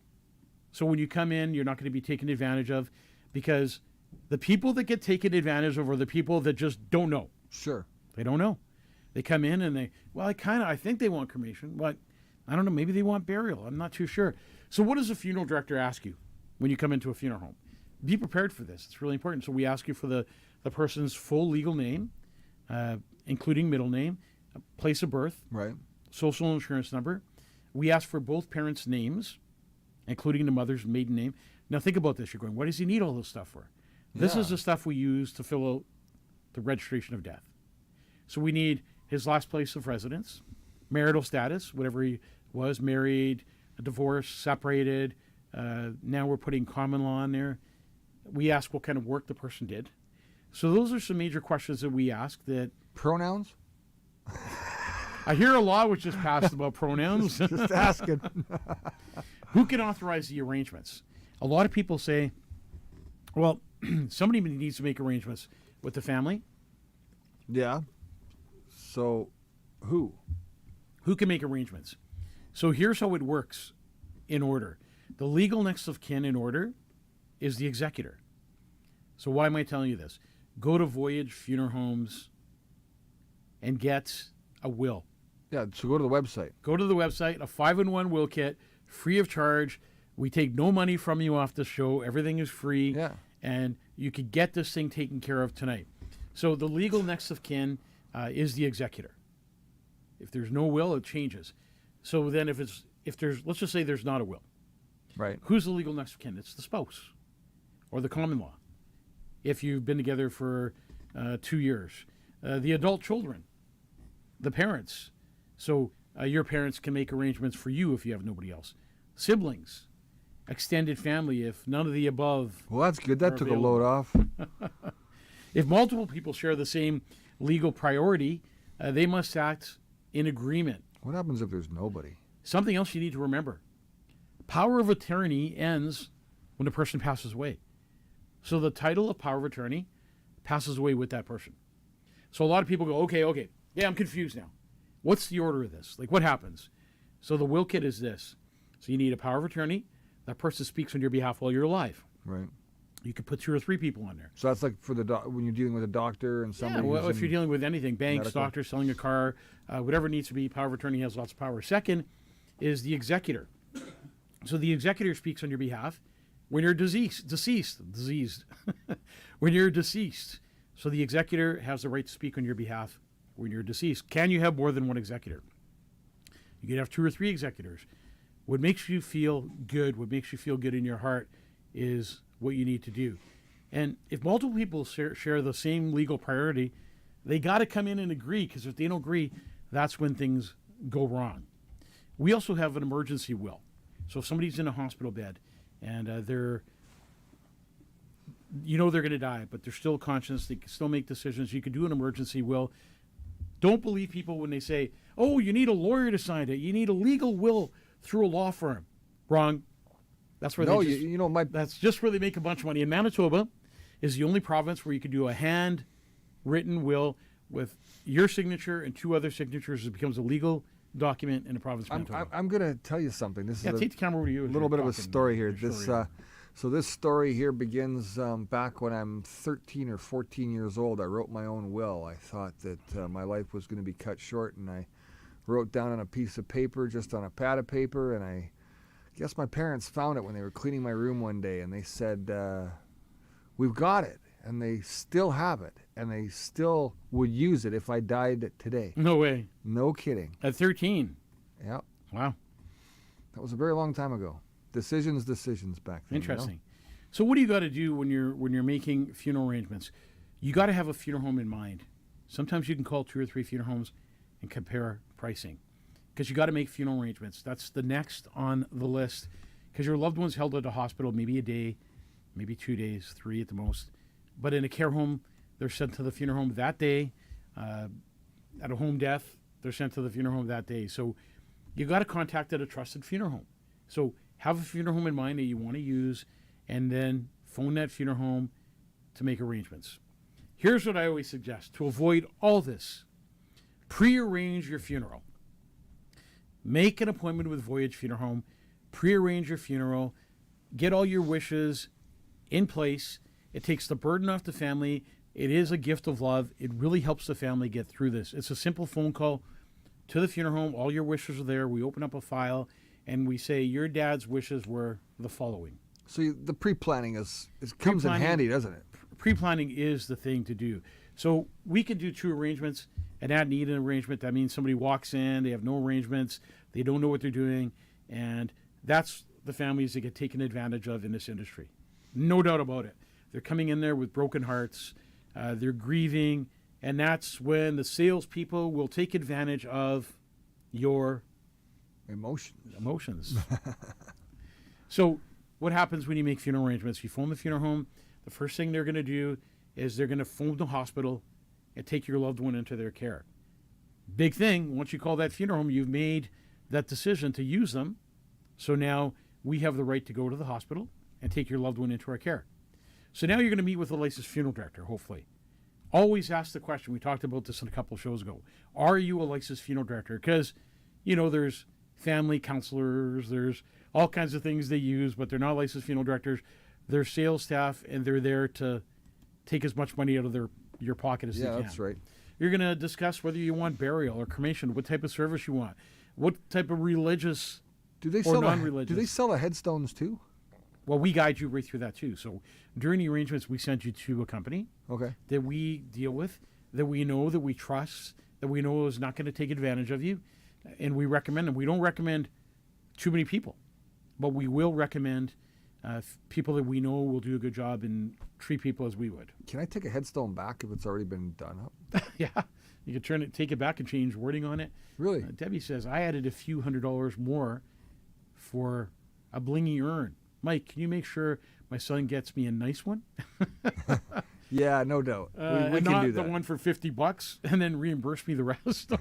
[SPEAKER 2] So when you come in, you're not going to be taken advantage of, because the people that get taken advantage of are the people that just don't know.
[SPEAKER 3] Sure.
[SPEAKER 2] They don't know. They come in and I think they want cremation, but I don't know, maybe they want burial. I'm not too sure. So what does a funeral director ask you when you come into a funeral home? Be prepared for this. It's really important. So we ask you for the person's full legal name, including middle name, place of birth,
[SPEAKER 3] right,
[SPEAKER 2] social insurance number. We ask for both parents' names, including the mother's maiden name. Now think about this. You're going, what does he need all this stuff for? This is the stuff we use to fill out the registration of death. So we need his last place of residence, marital status, whatever he was, married, divorced, separated. Now we're putting common law in there. We ask what kind of work the person did. So those are some major questions that we ask. That
[SPEAKER 3] pronouns?
[SPEAKER 2] I hear a law which just passed about pronouns.
[SPEAKER 3] Just asking.
[SPEAKER 2] Who can authorize the arrangements? A lot of people say, Well, somebody needs to make arrangements with the family.
[SPEAKER 3] Yeah. So, who?
[SPEAKER 2] Who can make arrangements? So here's how it works in order. The legal next of kin in order is the executor. So why am I telling you this? Go to Voyage Funeral Homes and get a will.
[SPEAKER 3] Yeah, so go to the website.
[SPEAKER 2] Go to the website, a 5-in-1 will kit, free of charge. We take no money from you off the show. Everything is free.
[SPEAKER 3] Yeah.
[SPEAKER 2] And you could get this thing taken care of tonight. So the legal next of kin is the executor. If there's no will, it changes. So then if there's, let's just say there's not a will.
[SPEAKER 3] Right.
[SPEAKER 2] Who's the legal next of kin? It's the spouse or the common law. If you've been together for 2 years. The adult children, the parents. So your parents can make arrangements for you if you have nobody else. Siblings, extended family, if none of the above.
[SPEAKER 3] Well, that's good. That
[SPEAKER 2] are
[SPEAKER 3] took a
[SPEAKER 2] available.
[SPEAKER 3] load off.
[SPEAKER 2] If multiple people share the same legal priority, they must act in agreement.
[SPEAKER 3] What happens if there's nobody?
[SPEAKER 2] Something else you need to remember. Power of attorney ends when a person passes away. So the title of power of attorney passes away with that person. So a lot of people go, okay, yeah, I'm confused now. What's the order of this? Like, what happens? So the will kit is this. So you need a power of attorney. That person speaks on your behalf while you're alive.
[SPEAKER 3] Right.
[SPEAKER 2] You could put 2 or 3 people on there.
[SPEAKER 3] So that's like for the when you're dealing with a doctor and somebody.
[SPEAKER 2] Yeah, well,
[SPEAKER 3] who's
[SPEAKER 2] if you're dealing with anything, banks,
[SPEAKER 3] medical.
[SPEAKER 2] doctors, selling a car, whatever needs to be, power of attorney has lots of power. Second is the executor. So the executor speaks on your behalf when you're deceased. When you're deceased. So the executor has the right to speak on your behalf when you're deceased. Can you have more than one executor? You can have 2 or 3 executors. What makes you feel good, what makes you feel good in your heart is what you need to do. And if multiple people share the same legal priority, they got to come in and agree, because if they don't agree, that's when things go wrong. We also have an emergency will. So if somebody's in a hospital bed and they're going to die, but they're still conscious, they can still make decisions, you can do an emergency will. Don't believe people when they say, oh, you need a lawyer to sign it. You need a legal will through a law firm. Wrong. That's where
[SPEAKER 3] No,
[SPEAKER 2] they just, that's just where they make a bunch of money. In Manitoba is the only province where you can do a handwritten will with your signature and 2 other signatures. It becomes a legal document in the province of Manitoba.
[SPEAKER 3] I'm going to tell you something. This is
[SPEAKER 2] take the camera over to you.
[SPEAKER 3] a
[SPEAKER 2] as
[SPEAKER 3] little
[SPEAKER 2] you're
[SPEAKER 3] bit of a
[SPEAKER 2] talking.
[SPEAKER 3] story here.
[SPEAKER 2] Your
[SPEAKER 3] This
[SPEAKER 2] story.
[SPEAKER 3] so this story here begins back when I'm 13 or 14 years old. I wrote my own will. I thought that my life was going to be cut short, and I wrote down on a piece of paper, just on a pad of paper, and I guess my parents found it when they were cleaning my room one day, and they said, we've got it. And they still have it, and they still would use it if I died today.
[SPEAKER 2] No way.
[SPEAKER 3] No kidding.
[SPEAKER 2] At 13.
[SPEAKER 3] Yeah.
[SPEAKER 2] Wow.
[SPEAKER 3] That was a very long time ago. Decisions back then.
[SPEAKER 2] Interesting. So what do you got to do when you're making funeral arrangements? You got to have a funeral home in mind. Sometimes you can call 2 or 3 funeral homes and compare pricing, because you got to make funeral arrangements. That's the next on the list, because your loved one's held at a hospital maybe a day, maybe 2 days, 3 at the most. But in a care home, they're sent to the funeral home that day. At a home death, they're sent to the funeral home that day. So you got to contact a trusted funeral home. So have a funeral home in mind that you want to use, and then phone that funeral home to make arrangements. Here's what I always suggest to avoid all this. Pre-arrange your funeral. Make an appointment with Voyage Funeral Home. Pre-arrange your funeral. Get all your wishes in place. It takes the burden off the family. It is a gift of love. It really helps the family get through this. It's a simple phone call to the funeral home. All your wishes are there. We open up a file and we say your dad's wishes were the following.
[SPEAKER 3] So the pre-planning comes in handy, doesn't it?
[SPEAKER 2] Pre-planning is the thing to do. So we can do 2 arrangements and not need an arrangement. That means somebody walks in, they have no arrangements, they don't know what they're doing, and that's the families that get taken advantage of in this industry. No doubt about it. They're coming in there with broken hearts, they're grieving, and that's when the salespeople will take advantage of your emotions. So what happens when you make funeral arrangements? You phone the funeral home. The first thing they're going to do is they're going to phone the hospital and take your loved one into their care. Big thing, once you call that funeral home, you've made that decision to use them. So now we have the right to go to the hospital and take your loved one into our care. So now you're going to meet with a licensed funeral director, hopefully. Always ask the question. We talked about this in a couple of shows ago. Are you a licensed funeral director? Because, there's family counselors, there's all kinds of things they use, but they're not licensed funeral directors. They're sales staff, and they're there to take as much money out of your pocket as they can.
[SPEAKER 3] Yeah, that's right.
[SPEAKER 2] You're going to discuss whether you want burial or cremation, what type of service you want, what type of religious
[SPEAKER 3] Do they
[SPEAKER 2] or
[SPEAKER 3] sell
[SPEAKER 2] non-religious.
[SPEAKER 3] do they sell the headstones too?
[SPEAKER 2] Well, we guide you right through that too. So during the arrangements, we send you to a company
[SPEAKER 3] Okay.
[SPEAKER 2] that we deal with, that we know, that we trust, that we know is not going to take advantage of you, and we recommend them. We don't recommend too many people, but we will recommend people that we know will do a good job and treat people as we would.
[SPEAKER 3] Can I take a headstone back if it's already been done up?
[SPEAKER 2] Yeah, you can take it back and change wording on it.
[SPEAKER 3] Really?
[SPEAKER 2] Debbie says I added a few $100 more for a blingy urn. Mike, can you make sure my son gets me a nice one?
[SPEAKER 3] Yeah, no doubt. We
[SPEAKER 2] And
[SPEAKER 3] can
[SPEAKER 2] not
[SPEAKER 3] do that.
[SPEAKER 2] the one for $50 and then reimburse me the rest.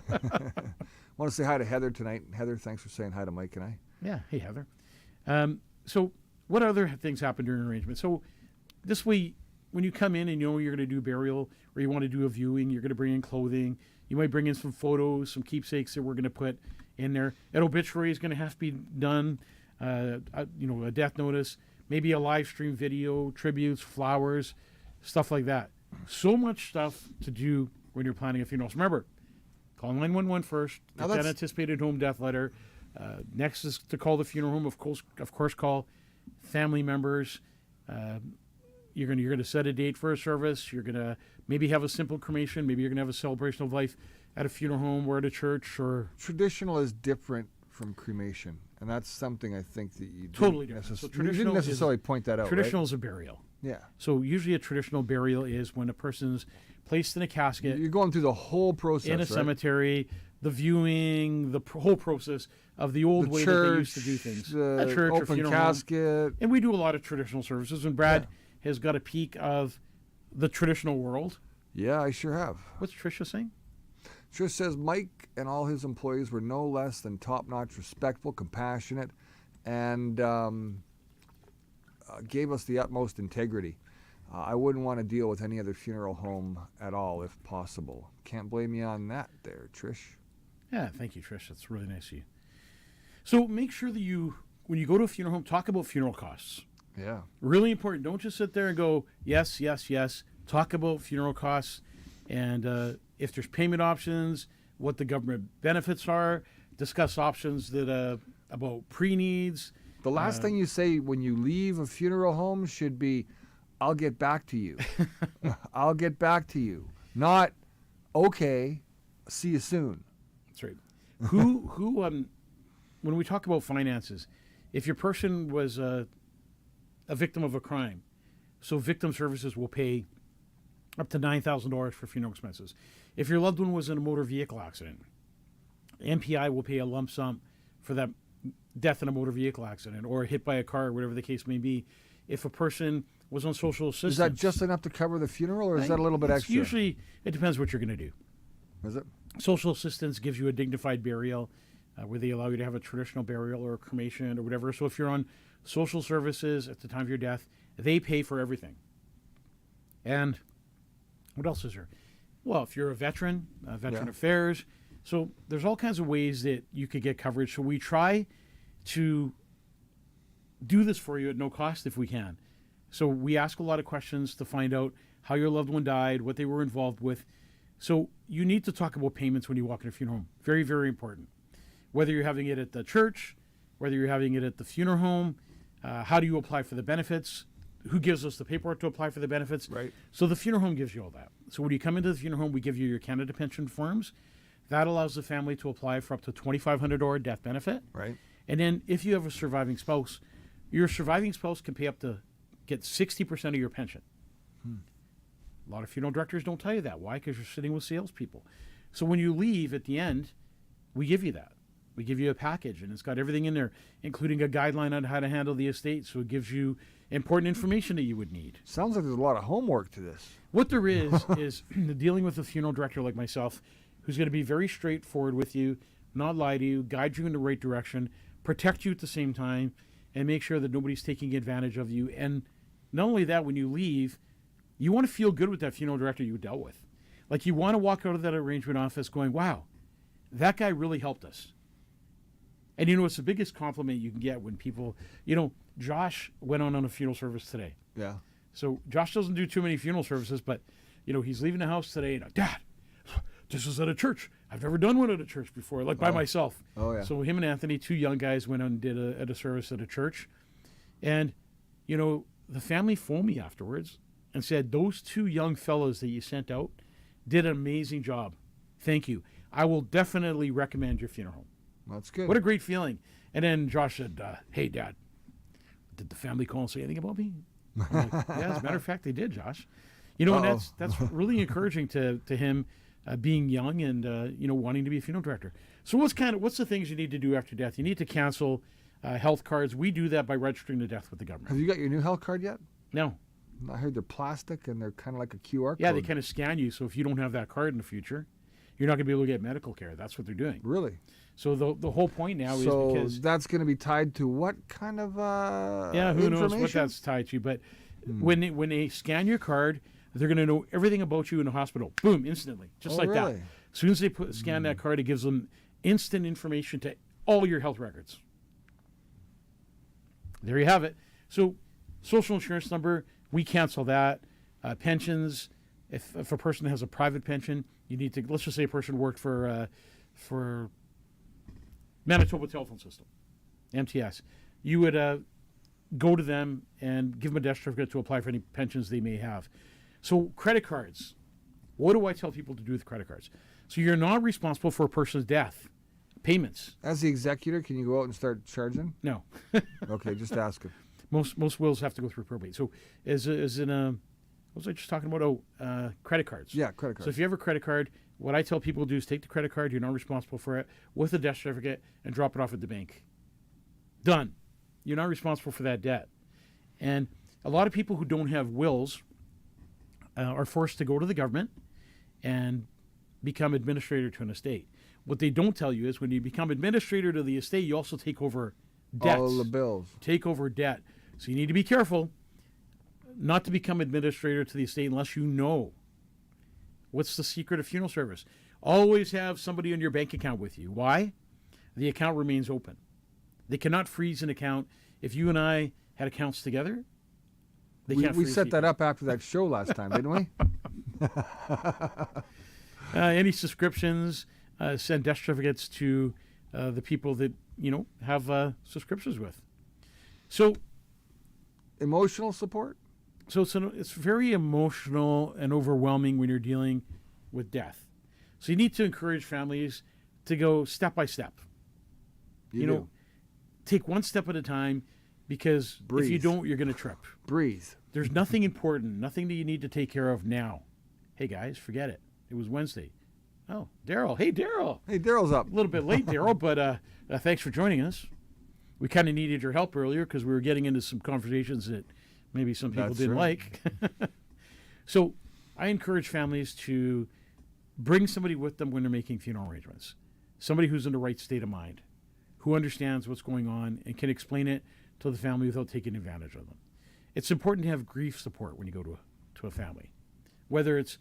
[SPEAKER 3] Want to say hi to Heather tonight. Heather, thanks for saying hi to Mike and I.
[SPEAKER 2] Yeah. Hey, Heather. So what other things happen during arrangement? So this way, when you come in and you're going to do burial or you want to do a viewing, you're going to bring in clothing. You might bring in some photos, some keepsakes that we're going to put in there. An obituary is going to have to be done, a death notice, maybe a live stream video, tributes, flowers, stuff like that. So much stuff to do when you're planning a funeral. So remember, call 911 first,
[SPEAKER 3] Now
[SPEAKER 2] get that
[SPEAKER 3] that's-
[SPEAKER 2] anticipated home death letter. Next is to call the funeral home. Of course, call family members. You're gonna set a date for a service. You're gonna maybe have a simple cremation. Maybe you're gonna have a celebration of life at a funeral home or at a church or
[SPEAKER 3] Traditional is different from cremation, and that's something I think that you
[SPEAKER 2] Totally
[SPEAKER 3] didn't
[SPEAKER 2] different. So
[SPEAKER 3] you
[SPEAKER 2] traditional
[SPEAKER 3] didn't
[SPEAKER 2] is-
[SPEAKER 3] necessarily point that out.
[SPEAKER 2] traditional is a burial.
[SPEAKER 3] Right? Yeah.
[SPEAKER 2] So usually a traditional burial is when a person's placed in a casket
[SPEAKER 3] You're going through the whole process.
[SPEAKER 2] in a
[SPEAKER 3] right?
[SPEAKER 2] cemetery, the viewing, the whole process of the old
[SPEAKER 3] The
[SPEAKER 2] way
[SPEAKER 3] church,
[SPEAKER 2] that they used to do things.
[SPEAKER 3] the
[SPEAKER 2] A church, a
[SPEAKER 3] open
[SPEAKER 2] funeral home.
[SPEAKER 3] casket.
[SPEAKER 2] And we do a lot of traditional services. And Brad has got a peek of the traditional world.
[SPEAKER 3] Yeah, I sure have.
[SPEAKER 2] What's Tricia saying?
[SPEAKER 3] Trish says Mike and all his employees were no less than top-notch, respectful, compassionate, and gave us the utmost integrity. I wouldn't want to deal with any other funeral home at all if possible. Can't blame you on that there, Trish.
[SPEAKER 2] Yeah, thank you, Trish. That's really nice of you. So make sure that when you go to a funeral home, talk about funeral costs.
[SPEAKER 3] Yeah.
[SPEAKER 2] Really important. Don't just sit there and go, yes, yes, yes. Talk about funeral costs and if there's payment options, what the government benefits are. Discuss options that about pre-needs.
[SPEAKER 3] The last thing you say when you leave a funeral home should be, I'll get back to you. I'll get back to you. Not, okay, see you soon.
[SPEAKER 2] That's right. Who when we talk about finances, if your person was a victim of a crime, so victim services will pay up to $9,000 for funeral expenses. If your loved one was in a motor vehicle accident, MPI will pay a lump sum for that death in a motor vehicle accident or hit by a car, whatever the case may be. If a person was on social assistance,
[SPEAKER 3] Is that just enough to cover the funeral, or is that a little bit
[SPEAKER 2] it's
[SPEAKER 3] extra?
[SPEAKER 2] Usually, it depends what you're going to do.
[SPEAKER 3] Is it?
[SPEAKER 2] Social assistance gives you a dignified burial, where they allow you to have a traditional burial or a cremation or whatever. So if you're on social services at the time of your death, they pay for everything. And what else is there? Well, if you're a veteran affairs. So there's all kinds of ways that you could get coverage. So we try to do this for you at no cost if we can. So we ask a lot of questions to find out how your loved one died, what they were involved with. So you need to talk about payments when you walk in a funeral home. Very, very important. Whether you're having it at the church, whether you're having it at the funeral home, how do you apply for the benefits? Who gives us the paperwork to apply for the benefits?
[SPEAKER 3] Right.
[SPEAKER 2] So the funeral home gives you all that. So when you come into the funeral home, we give you your Canada Pension forms. That allows the family to apply for up to $2,500 death benefit.
[SPEAKER 3] Right.
[SPEAKER 2] And then if you have a surviving spouse, your surviving spouse can pay up to get 60% of your pension. A lot of funeral directors don't tell you that. Why? Because you're sitting with salespeople. So when you leave at the end, we give you that. We give you a package, and it's got everything in there, including a guideline on how to handle the estate. So it gives you important information that you would need.
[SPEAKER 3] Sounds like there's a lot of homework to this.
[SPEAKER 2] What there is dealing with a funeral director like myself, who's going to be very straightforward with you, not lie to you, guide you in the right direction, protect you at the same time, and make sure that nobody's taking advantage of you. And not only that, when you leave, you want to feel good with that funeral director you dealt with. Like, you want to walk out of that arrangement office going, wow, that guy really helped us. And it's the biggest compliment you can get when people, Josh went on a funeral service today.
[SPEAKER 3] Yeah.
[SPEAKER 2] So Josh doesn't do too many funeral services, but, he's leaving the house today and, Dad, this is at a church. I've never done one at a church before, like by myself.
[SPEAKER 3] Oh, yeah.
[SPEAKER 2] So him and Anthony, two young guys, went on and did a service at a church. And, the family phoned me afterwards and said, those two young fellows that you sent out did an amazing job. Thank you. I will definitely recommend your funeral home.
[SPEAKER 3] That's good.
[SPEAKER 2] What a great feeling. And then Josh said, hey, Dad, did the family call and say anything about me? I'm like, yeah, as a matter of fact, they did, Josh. And that's really encouraging to him, being young and, wanting to be a funeral director. So what's the things you need to do after death? You need to cancel health cards. We do that by registering the death with the government.
[SPEAKER 3] Have you got your new health card yet?
[SPEAKER 2] No.
[SPEAKER 3] I heard they're plastic and they're kind of like a QR code.
[SPEAKER 2] Yeah, they kind of scan you. So if you don't have that card in the future, you're not going to be able to get medical care. That's what they're doing.
[SPEAKER 3] Really?
[SPEAKER 2] So the whole point now is
[SPEAKER 3] so
[SPEAKER 2] because
[SPEAKER 3] that's going to be tied to what kind of
[SPEAKER 2] who knows what that's tied to. But when they scan your card, they're going to know everything about you in the hospital. Boom, instantly, just like that.
[SPEAKER 3] Really?
[SPEAKER 2] As soon as they scan that card, it gives them instant information to all your health records. There you have it. So social insurance number, we cancel that. Pensions, if a person has a private pension, you need to, let's just say a person worked for Manitoba Telephone System, MTS. You would go to them and give them a death certificate to apply for any pensions they may have. So credit cards, what do I tell people to do with credit cards? So you're not responsible for a person's death. Payments.
[SPEAKER 3] As the executor, can you go out and start charging?
[SPEAKER 2] No.
[SPEAKER 3] Okay, just asking.
[SPEAKER 2] Most wills have to go through probate. So as in what was I just talking about? Credit cards.
[SPEAKER 3] Yeah, credit cards.
[SPEAKER 2] So if you have a credit card, what I tell people to do is take the credit card, you're not responsible for it, with a death certificate, and drop it off at the bank. Done. You're not responsible for that debt. And a lot of people who don't have wills are forced to go to the government and become administrator to an estate. What they don't tell you is when you become administrator to the estate, you also take over debts.
[SPEAKER 3] All the bills.
[SPEAKER 2] Take over debt. So you need to be careful not to become administrator to the estate unless you know. What's the secret of funeral service? Always have somebody in your bank account with you. Why? The account remains open. They cannot freeze an account. If you and I had accounts together, they can't freeze.
[SPEAKER 3] We set that up after that show last time, didn't we?
[SPEAKER 2] Any subscriptions, send death certificates to the people that have subscriptions with. So
[SPEAKER 3] emotional support.
[SPEAKER 2] So it's very emotional and overwhelming when you're dealing with death. So you need to encourage families to go step by step. Take one step at a time, because if you don't, you're going to trip.
[SPEAKER 3] Breathe.
[SPEAKER 2] There's nothing important, nothing that you need to take care of now. Hey guys, forget it. It was Wednesday. Oh, Daryl. Hey, Daryl.
[SPEAKER 3] Hey, Daryl's up.
[SPEAKER 2] A little bit late, Daryl, but thanks for joining us. We kind of needed your help earlier because we were getting into some conversations that maybe some people didn't like. So I encourage families to bring somebody with them when they're making funeral arrangements. Somebody who's in the right state of mind, who understands what's going on and can explain it to the family without taking advantage of them. It's important to have grief support when you go to a family, whether it's,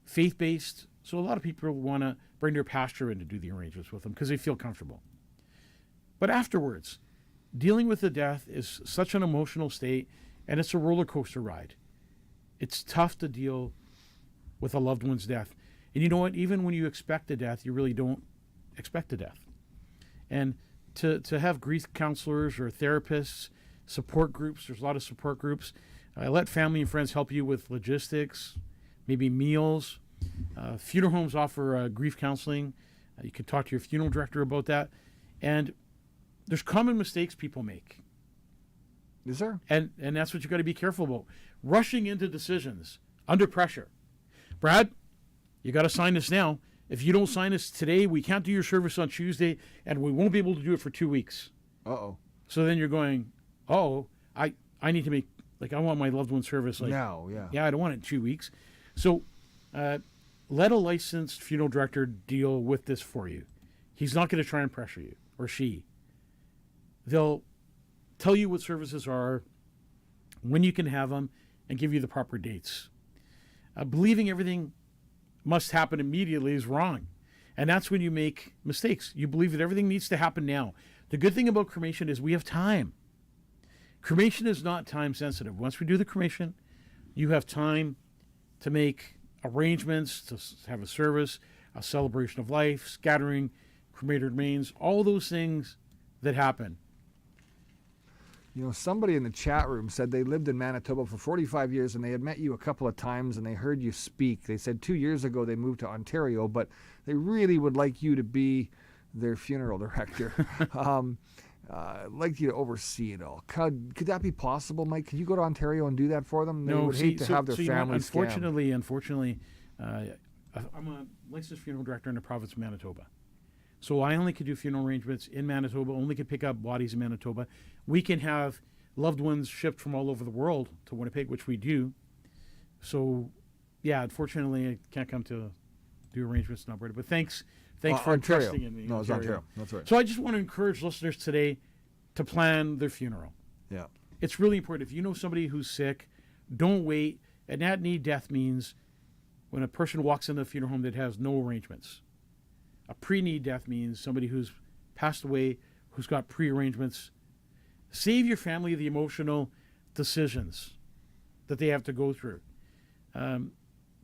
[SPEAKER 2] faith-based. So a lot of people want to bring their pastor in to do the arrangements with them because they feel comfortable. But afterwards, dealing with the death is such an emotional state, and it's a roller coaster ride. It's tough to deal with a loved one's death. And you know what? Even when you expect a death, you really don't expect a death. And to have grief counselors or therapists, support groups, there's a lot of support groups. Let family and friends help you with logistics, maybe meals. Funeral homes offer grief counseling. You can talk to your funeral director about that. And there's common mistakes people make.
[SPEAKER 3] Is there?
[SPEAKER 2] And that's what you got to be careful about. Rushing into decisions under pressure. Brad, you got to sign this now. If you don't sign this today, we can't do your service on Tuesday, and we won't be able to do it for 2 weeks.
[SPEAKER 3] Uh-oh.
[SPEAKER 2] So then you're going, I need to make, I want my loved one's service
[SPEAKER 3] now, yeah.
[SPEAKER 2] Yeah, I don't want it in 2 weeks. So let a licensed funeral director deal with this for you. He's not going to try and pressure you, or she. They'll tell you what services are. when you can have them, and give you the proper dates. Believing everything must happen immediately is wrong. And that's when you make mistakes. You believe that everything needs to happen now. The good thing about cremation is we have time. Cremation is not time sensitive. Once we do the cremation, you have time to make arrangements, to have a service, a celebration of life, scattering cremated remains, all those things that happen.
[SPEAKER 3] You know, somebody in the chat room said they lived in Manitoba for 45 years and they had met you a couple of times and they heard you speak. They said 2 years ago they moved to Ontario, but they really would like you to be their funeral director. Like you to oversee it all. Could that be possible, Mike? Could you go to Ontario and do that for them? They would hate to have their families scammed.
[SPEAKER 2] Unfortunately, I'm a licensed funeral director in the province of Manitoba. So I only could do funeral arrangements in Manitoba, only could pick up bodies in Manitoba. We can have loved ones shipped from all over the world to Winnipeg, which we do. So, yeah, unfortunately, I can't come to do arrangements in Alberta. But thanks for
[SPEAKER 3] Ontario.
[SPEAKER 2] trusting in me.
[SPEAKER 3] No, it's Ontario. That's right.
[SPEAKER 2] So I just want to encourage listeners today to plan their funeral.
[SPEAKER 3] Yeah.
[SPEAKER 2] It's really important. If you know somebody who's sick, don't wait. An at-need death means when a person walks into a funeral home that has no arrangements. A pre-need death means somebody who's passed away, who's got pre-arrangements. Save your family the emotional decisions that they have to go through.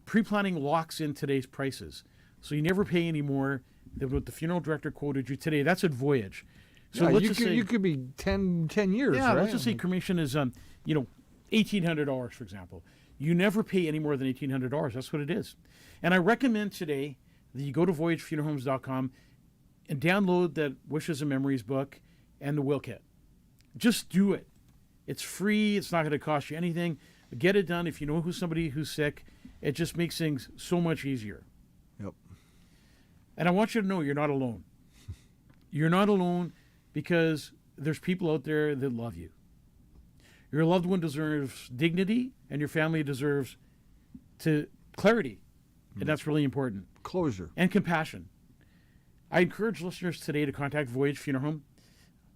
[SPEAKER 2] Pre-planning locks in today's prices. So you never pay any more than what the funeral director quoted you today. That's at Voyage. So
[SPEAKER 3] Yeah,
[SPEAKER 2] let's just say,
[SPEAKER 3] you could be 10 years,
[SPEAKER 2] yeah,
[SPEAKER 3] right?
[SPEAKER 2] let's just say cremation is, $1,800, for example. You never pay any more than $1,800. That's what it is. And I recommend today that you go to voyagefuneralhomes.com and download that Wishes and Memories book and the will kit. Just do it. It's free. It's not going to cost you anything. Get it done. If you know somebody who's sick, it just makes things so much easier.
[SPEAKER 3] Yep.
[SPEAKER 2] And I want you to know you're not alone. You're not alone because there's people out there that love you. Your loved one deserves dignity, and your family deserves clarity. And that's really important.
[SPEAKER 3] Closure.
[SPEAKER 2] And compassion. I encourage listeners today to contact Voyage Funeral Home.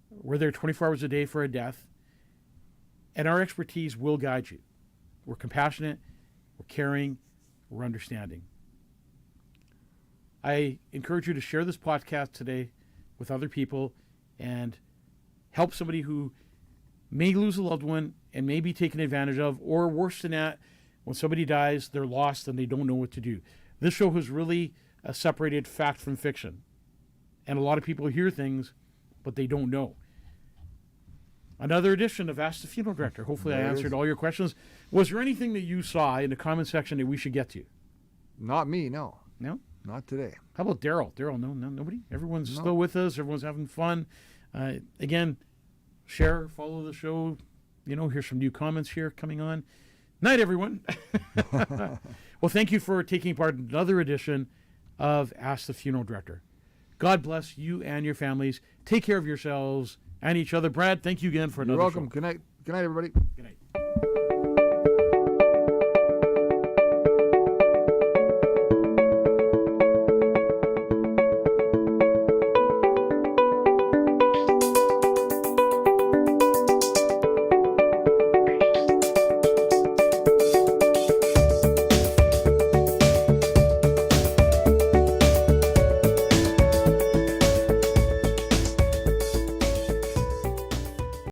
[SPEAKER 2] We're there 24 hours a day for a death. And our expertise will guide you. We're compassionate, we're caring, we're understanding. I encourage you to share this podcast today with other people and help somebody who may lose a loved one and may be taken advantage of, or worse than that, when somebody dies, they're lost and they don't know what to do. This show has really separated fact from fiction. And a lot of people hear things, but they don't know. Another edition of Ask the Funeral Director. Hopefully I answered all your questions. Was there anything that you saw in the comment section that we should get to?
[SPEAKER 3] Not me, no.
[SPEAKER 2] No?
[SPEAKER 3] Not today.
[SPEAKER 2] How about Daryl? Daryl, no, nobody? Everyone's still with us. Everyone's having fun. Again, share, follow the show. Here's some new comments here coming on. Night, everyone. Well, thank you for taking part in another edition of Ask the Funeral Director. God bless you and your families. Take care of yourselves and each other. Brad, thank you again for another
[SPEAKER 3] You're welcome.
[SPEAKER 2] show.
[SPEAKER 3] Good night. Good night, everybody.
[SPEAKER 2] Good night.